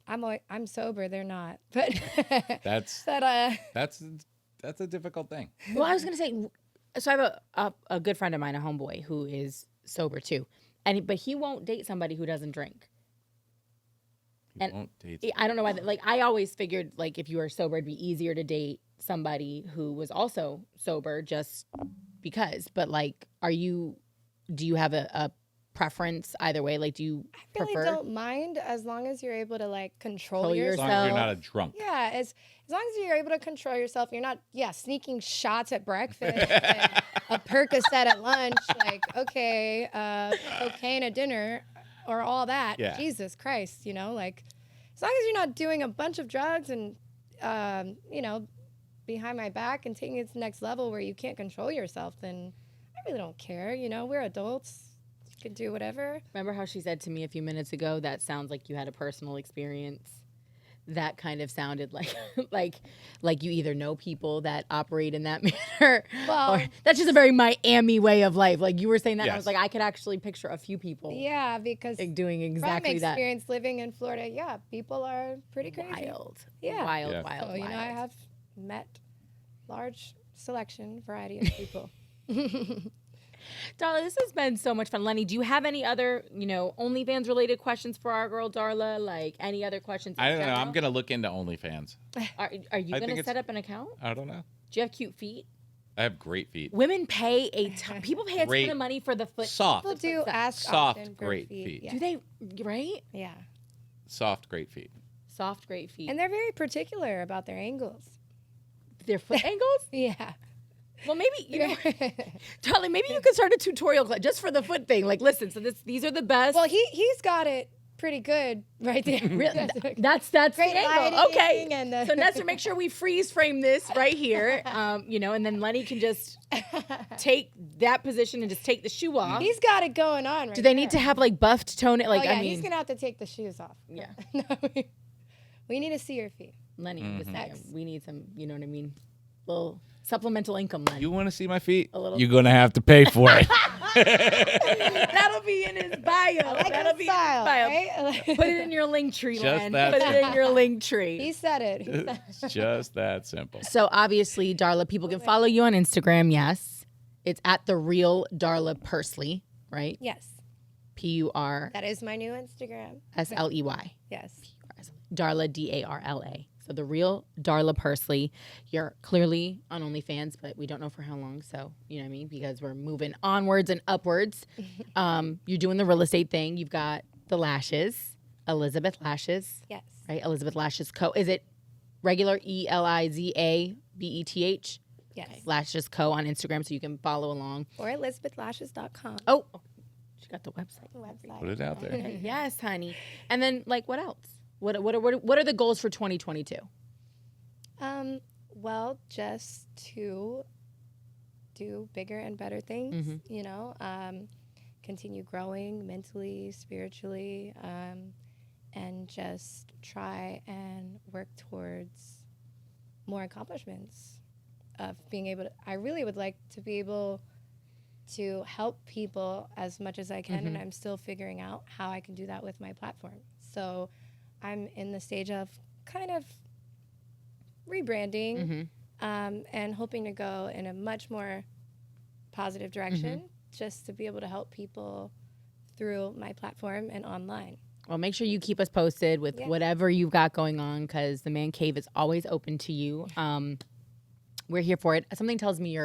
I'm sober. They're not. But That's that's a difficult thing. Well, I was gonna say, so I have a good friend of mine, a homeboy, who is sober too, but he won't date somebody who doesn't drink. You And won't date. I don't know why. Like I always figured, like if you were sober, it'd be easier to date somebody who was also sober, just because. But like, do you have a preference either way? Like, do you I really prefer? don't mind as long as you're able to like control Control As yourself. long as you're yourself. not a drunk. Yeah, as long as you're able to control yourself, you're not sneaking shots at breakfast, and a Percocet at lunch, like okay, cocaine at dinner, or all that. Yeah. Jesus Christ, like as long as you're not doing a bunch of drugs and behind my back and taking it to the next level where you can't control yourself, then I really don't care. We're adults. could do whatever. Remember how she said to me a few minutes ago, that sounds like you had a personal experience? That kind of sounded like like you either know people that operate in that manner, Well, or that's just a very Miami way of life. Like you were saying that, and I Yes. was like, I could actually picture a few people yeah, because like, doing exactly from that. experience living in Florida, yeah, people are pretty crazy. Wild, Yeah. wild, Yeah. wild, So, wild. you know, I have met large variety of people. Darla, this has been so much fun. Lenny, do you have any other, OnlyFans related questions for our girl Darla? Like any other questions? I don't know. I'm gonna look into OnlyFans. Are you I going think to it's- set up an account? I don't know. Do you have cute feet? I have great feet. Women pay people pay a ton Great. of money for the foot. Soft. People do ask Soft, often for great feet. Yeah. Do they, right? Yeah. Soft, great feet. Soft, great feet. And they're very particular about their angles. Their foot angles? Yeah. Well, maybe, Darling, maybe you could start a tutorial class just for the foot thing. Like, listen, so these are the best. Well, he's got it pretty good right there. That's Great the angle. lighting Okay. and the- So Nestor, make sure we freeze frame this right here. And then Lenny can just take that position and just take the shoe off. He's got it going on right Do they need to there. have like buffed tone it? Like, oh, yeah, I mean, he's going to have to take the shoes off. yeah. No, we need to see your feet. Lenny, I'm just saying, Next. we need some, you know what I mean? Little supplemental income, Lenny. You want to see my feet? A little. You're gonna have to pay for it. That'll be in his bio. Like That'll his be style, in his bio. right? Put it in your link tree, Just Len. that Put it in your link tree. He said it. It's just that simple. So obviously, Darla, people can follow you on Instagram. Yes, it's at the real Darla Pursley, right? Yes. PURSLEY. That is my new Instagram. Yes. Darla DARLA. So the real Darla Pursley. You're clearly on OnlyFans, but we don't know for how long. So you know what I mean, because we're moving onwards and upwards. You're doing the real estate thing. You've got the lashes, Elizabeth Lashes. Yes. Right, Elizabeth Lashes Co. Is it regular ELIZABETH? Yes. Lashes Co. on Instagram, so you can follow along. Or ElizabethLashes.com. Oh, she got the website. Website. Put it out there. Okay, yes, honey. And then, like, what else? What are the goals for 2022? Well, just to do bigger and better things, continue growing mentally, spiritually, and just try and work towards more accomplishments of being able to, I really would like to be able to help people as much as I can, and I'm still figuring out how I can do that with my platform. So I'm in the stage of kind of rebranding and hoping to go in a much more positive direction just to be able to help people through my platform and online. Well, make sure you keep us posted with whatever you've got going on, because the Man Cave is always open to you. We're here for it. Something tells me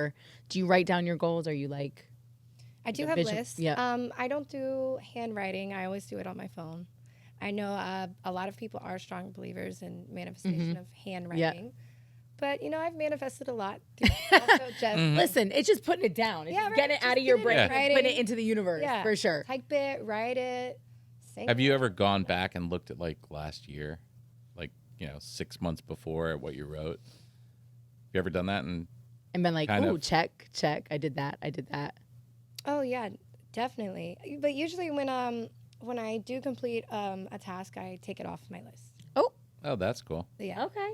do you write down your goals? Or are you like... I do have lists. Yeah. I don't do handwriting. I always do it on my phone. I know a lot of people are strong believers in manifestation of handwriting. But, I've manifested a lot. Also just Listen, it's just putting it down. It's just getting it out of your brain and putting it into the universe, for sure. Type it, write it, sing Have it. you ever gone back and looked at like last year, like 6 months before what you wrote? Have you ever done that? And been like, kind ooh, of- check. I did that. Oh, yeah, definitely. But usually when I do complete a task, I take it off my list. oh, that's cool. Yeah. Okay.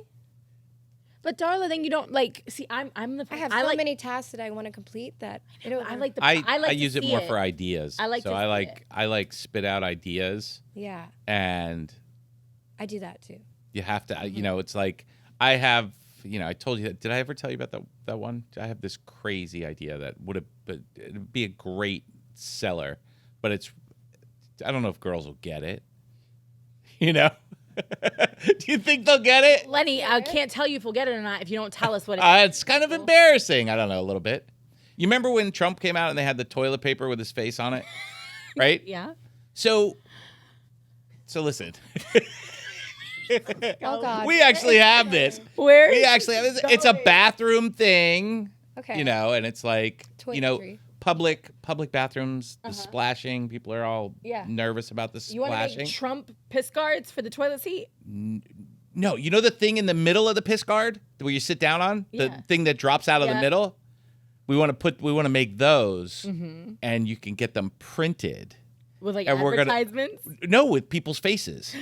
But Darla, then you don't see. I'm the. I have like, many tasks that I want to complete that. I like the. I like to use it see more for ideas. I like so to I see like I like spit out ideas, Yeah, and I do that too. you have to. It's like I have. I told you that. Did I ever tell you about that one? I have this crazy idea that it'd be a great seller, but I don't know if girls will get it. Do you think they'll get it? Lenny, I can't tell you if we'll get it or not if you don't tell us what it is. It's kind of embarrassing. I don't know, a little bit. You remember when Trump came out and they had the toilet paper with his face on it? Right? Yeah. So listen. Oh God. We actually have this. Where? We actually have this. It's a bathroom thing. Okay. And it's like, Toiletry. public bathrooms, the splashing. People are all nervous about the You want to splashing. make Trump piss guards for the toilet seat? No, the thing in the middle of the piss guard where you sit down on? The Yeah. thing that drops out of the Yeah. middle? we want to make those, Mm-hmm. and you can get them printed. With like And we're gonna- advertisements. No, with people's faces,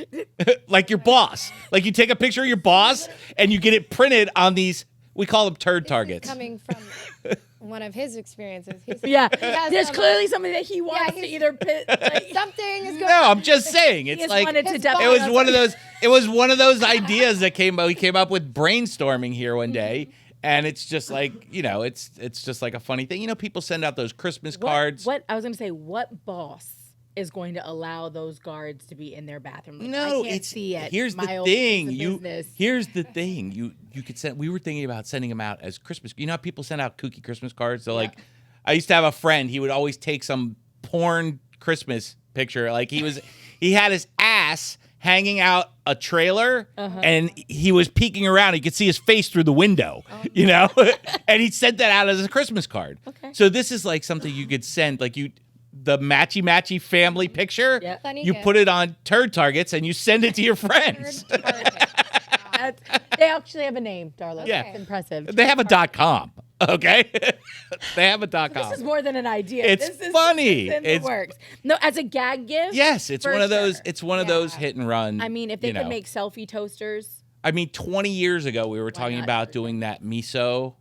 like your boss. Like you take a picture of your boss and you get it printed on these. We call them turd targets. Coming from one of his experiences. He's, Yeah, he has there's some- clearly something that he wants to he's- either pit. Like, something is going No, I'm just saying. It's just like wanted to his double it was up. one of those. It was one of those ideas that we came up with brainstorming here one day. And it's just like, it's just like a funny thing. People send out those Christmas cards. What I was gonna say, what boss is going to allow those guards to be in their bathroom? Like, No, I can't see it. Here's My the old thing. place of business. Here's the thing. You could send. We were thinking about sending them out as Christmas. You know how people send out kooky Christmas cards? So like, I used to have a friend. He would always take some porn Christmas picture. Like he had his ass hanging out a trailer, and he was peeking around. You could see his face through the window, and he sent that out as a Christmas card. Okay. So this is like something you could send, like the matchy family picture. Yep. Funny You gift. put it on turd targets and you send it to your friends. They actually have a name, Darla. Yeah. It's impressive. They have a .com. Okay, they have a .com. This is more than an idea. It's this is, funny. This is in the It's- works. No, as a gag gift. Yes, it's for one of those. sure. It's one of those hit and run. I mean, if they could make selfie toasters. 20 years ago, we were talking not? about doing that miso,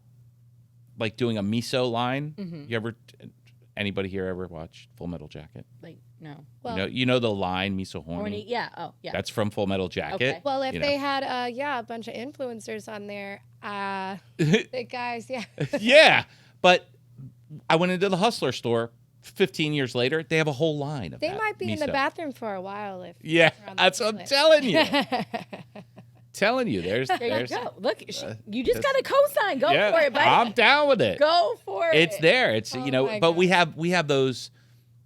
like doing a miso line. Mm-hmm. You ever? Anybody here ever watched Full Metal Jacket? Like, no. Well, you know the line miso horny. Horny. Yeah. Oh, yeah. That's from Full Metal Jacket. Okay. Well, if you know. they had, a bunch of influencers on there, the guys, Yeah, but I went into the Hustler store 15 years later. They have a whole line of they that might be in the miso. bathroom for a while. If Yeah, they're on the that's what I'm toilet. telling you. Telling you, there's There you go. Look, you just got a cosign. Go yeah, for it, buddy. I'm down with it. Go for it. It's there. It's Oh but my we have those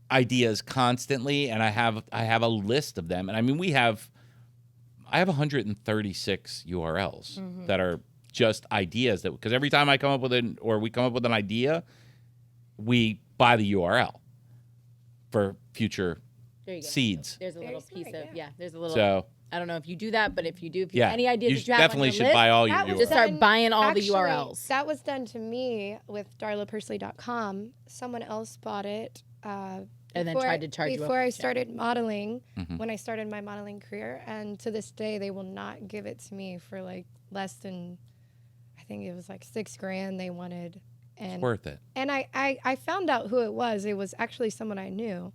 ideas constantly, and I have a list of them, and I mean I have 136 URLs Mm-hmm. that are just ideas because every time I come up with we come up with an idea, we buy the URL for future There you go. seeds. There's a Very little smart, piece of yeah. There's a little. So I don't know if you do that, but if you do, if yeah, any ideas you that you have definitely on your should list, buy all your That was URLs. just start done- buying all actually, the URLs. That was done to me with darlapersley.com. Someone else bought it. And then before- tried to charge you before up. I Yeah. started modeling, Mm-hmm. when I started my modeling career, and to this day they will not give it to me for like less than, I think it was like $6,000 they wanted, and It's worth it. and I found out who it was. It was actually someone I knew,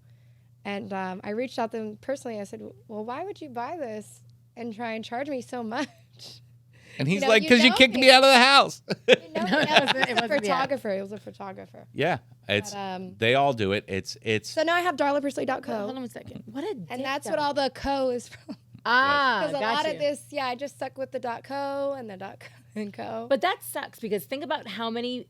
and I reached out to them personally. I said, "Well, why would you buy this and try and charge me so much?" And he's know, like, you "Cause you know kicked me." me out of the house." You know, No, it was it a wasn't, yeah. photographer. It was a photographer. Yeah, it's But, they all do it. It's So now I have Hold darlapersley.co, on a second. What a and that's what all the co is from. Ah, Because a got lot you. of this, I just stuck with the .co and the .co and co. But that sucks because think about how many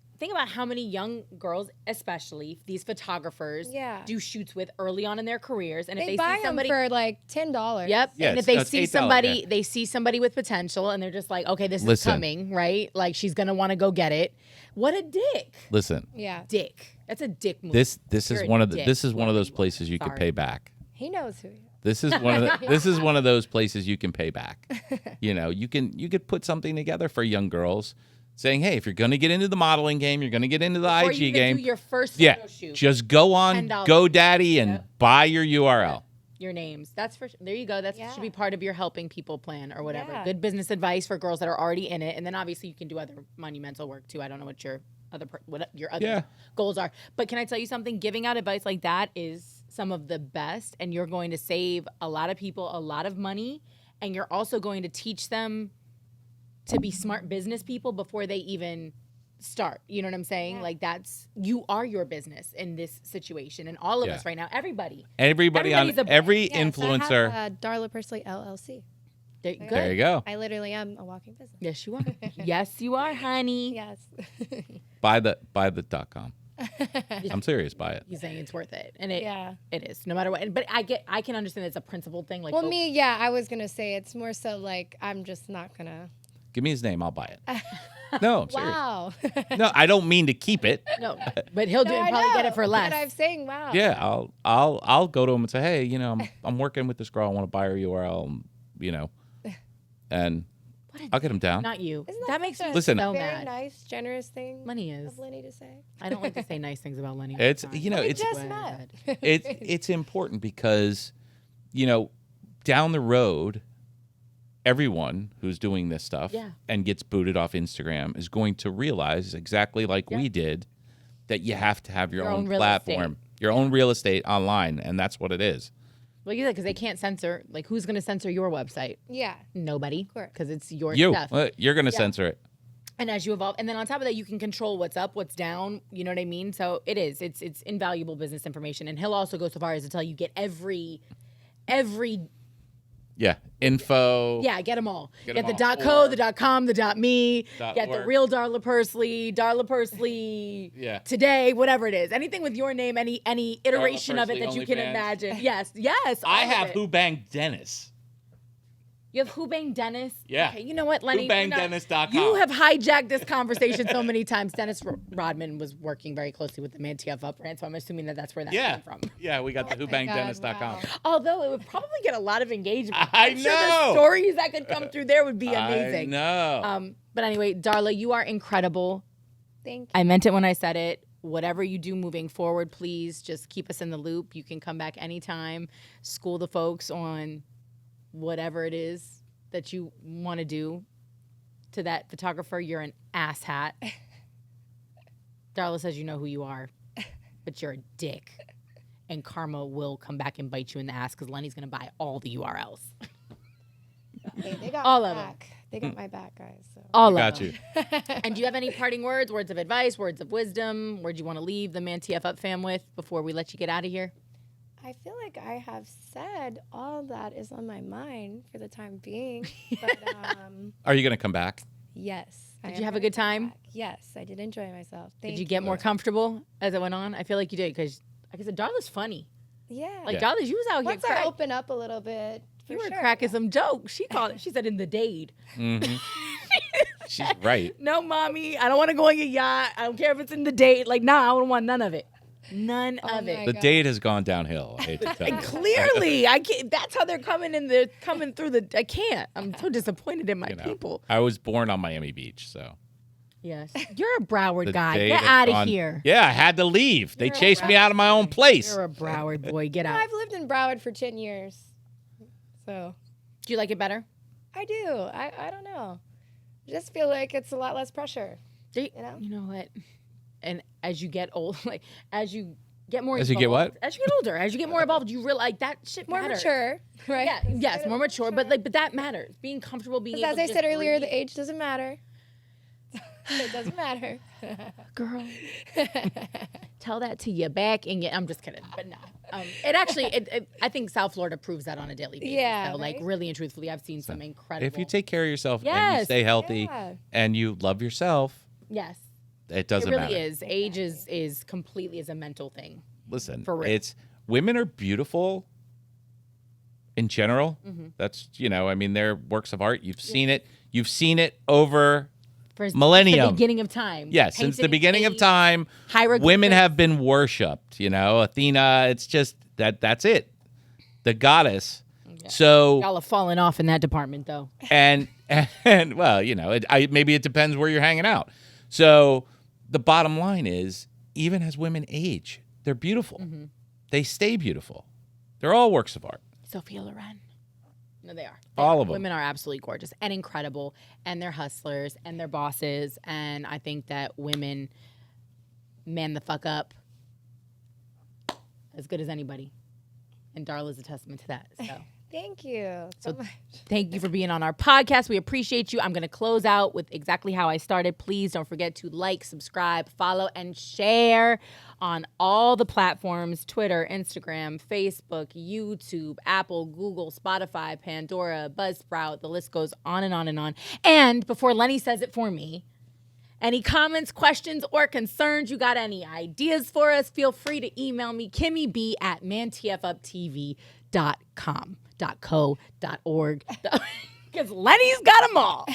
young girls, especially these photographers, Yeah. do shoots with early on in their careers, and if they they buy see them somebody, for like $10. yep, Yeah, and if it's- they it's see $8, somebody, yeah. they see somebody with potential, and they're just like, okay, this is Listen. coming, right? Like she's gonna want to go get it. What a dick, listen. Yeah, dick. That's a dick move. This You're is a one of the dick. this is one of those Yeah, places you could sorry. pay back. he knows who he is. This is one of this is one of those places you can pay back. You could put something together for young girls, saying, hey, if you're going to get into the modeling game, you're going to get into the Before IG you even game. do your first Yeah, photo shoot. just go on $10. GoDaddy and buy your URL. Your names. That's for there you go. That Yeah. should be part of your helping people plan or whatever. Yeah. Good business advice for girls that are already in it, and then obviously you can do other monumental work too. I don't know what your other Yeah. goals are, but can I tell you something? Giving out advice like that is some of the best, and you're going to save a lot of people a lot of money, and you're also going to teach them to be smart business people before they even start. You know what I'm saying? Yeah. Like you are your business in this situation, and all of Yeah. us right now, everybody. Everybody on Everybody's a brand. every Yes, influencer. I have, Darla Persley LLC. They're good. There you go. I literally am a walking business. Yes, you are. Yes, you are, honey. Yes. Buy the .com. I'm serious. Buy it. He's saying it's worth it, and it Yeah. it is no matter what. But I can understand it's a principled thing. Like, Well, yeah, I was gonna say it's more so like I'm just not gonna. Give me his name. I'll buy it. No, I'm serious. Wow. No, I don't mean to keep it. no, but he'll do it and probably get it for less. But I'm saying wow. Yeah, I'll go to him and say, hey, I'm working with this girl. I want to buy her URL. And I'll get him down. Not you. Isn't That makes such me a Listen. so very mad. nice, generous thing Lenny is. of Lenny to say? I don't like to say nice things about Lenny. It's all the time. you know We it's just Way met. ahead. it's important because down the road, everyone who's doing this stuff Yeah. and gets booted off Instagram is going to realize exactly like we did that you have to have your own real platform, your own real estate online, and that's what it is. Well, you said because they can't censor. Like, who's going to censor your website? Yeah. Nobody. course. Because it's your You, stuff. you're going to censor it. And as you evolve, and then on top of that, you can control what's up, what's down. You know what I mean? So it is. It's invaluable business information. And he'll also go so far as to tell you get every. Yeah, info. Yeah, get them all. Get Get 'em the all. .co, the .com, the .me. Dot Get the org. real Darla Pursley. Yeah. Today, whatever it is, anything with your name, any iteration of it Pursley that you can OnlyFans. imagine. Yes. I all of have it. Who Banged Dennis. You have Who Banged Dennis? Yeah. Okay, you know what, Lenny? WhoBangedDennis.com. You have hijacked this conversation so many times. Dennis Rodman was working very closely with the ManTFup brand, so I'm assuming that that's where that Yeah, came from. yeah, we got the WhoBangedDennis.com. wow. Although it would probably get a lot of engagement. I I'm sure know. the stories that could come through there would be amazing. I know. But anyway, Darla, you are incredible. Thank you. I meant it when I said it. Whatever you do moving forward, please just keep us in the loop. You can come back anytime, school the folks on whatever it is that you want to do to that photographer. You're an asshat. Darla says you know who you are, but you're a dick. And karma will come back and bite you in the ass because Lenny's going to buy all the URLs. Hey, they got All my of 'em. back. They got my back, guys. So. All Got of them. you. And do you have any parting words, words of advice, words of wisdom? Where'd you want to leave the ManTFup fam with before we let you get out of here? I feel like I have said all that is on my mind for the time being. But Are you going to come back? yes. I Did am you have a gonna good come time? back. Yes, I did enjoy myself. Did you get more comfortable as it went on? I feel like you did because, like I said, Darla's funny. Yeah. Like Yeah. Darla, you was out Once here I cracking. open up a little bit, for You were sure. cracking some jokes. She called it. She said in the dade. Mm-hmm. She's right. No, mommy, I don't want to go on your yacht. I don't care if it's in the date. Like, nah, I don't want none of it. None of my it. The God. date has gone downhill. I hate to tell you. Clearly, I can't. That's how they're coming in. They're coming through the. I can't. I'm so disappointed in my You know, people. I was born on Miami Beach, so. Yes, you're a Broward The guy. date Get has out of gone- here. Yeah, I had to leave. They You're a chased me out of my own place. You're a Broward boy. Get No, out. I've lived in Broward for 10 years. So Do you like it better? I do. I don't know. I just feel like it's a lot less pressure. Do you, You know? you know what? And as you get old, like as you get more, As you get involved- what? As you get older, as you get more involved, you realize that shit More matters. mature, right? Yeah, yes, more mature, but that matters. Being comfortable, being able As to I just said earlier, breathe. the age doesn't matter. It doesn't matter. Girl, tell that to your back and I'm just kidding, but no. It actually, I think South Florida proves that on a daily basis. Yeah, though. Like right? really and truthfully, I've seen some incredible. If you take care of yourself and you Yes. stay healthy Yeah. and you love yourself, yes, it it doesn't really matter. is. Age is completely is a mental thing. Listen, For real. it's women are beautiful in general. Mm-hmm. That's, I mean, they're works of art. You've seen it. You've seen it over Since millennium. the beginning of time. Yes, since Painted the in beginning of age, time, hieroglyphics. women have been worshipped. Athena. It's just that's it, the goddess. So Y'all have fallen off in that department, though. and well, maybe it depends where you're hanging out. So the bottom line is, even as women age, they're beautiful. Mm-hmm. They stay beautiful. They're all works of art. Sophia Loren. No, they are. All of them. Women are absolutely gorgeous and incredible, and they're hustlers and they're bosses. And I think that women man the fuck up as good as anybody. And Darla's a testament to that. So Thank you so much. thank you for being on our podcast. We appreciate you. I'm going to close out with exactly how I started. Please don't forget to like, subscribe, follow, and share on all the platforms: Twitter, Instagram, Facebook, YouTube, Apple, Google, Spotify, Pandora, Buzzsprout. The list goes on and on and on. And before Lenny says it for me, any comments, questions, or concerns, you got any ideas for us, feel free to email me, KimmyB@ManTFupTV.com, .co.org, because Lenny's got them all.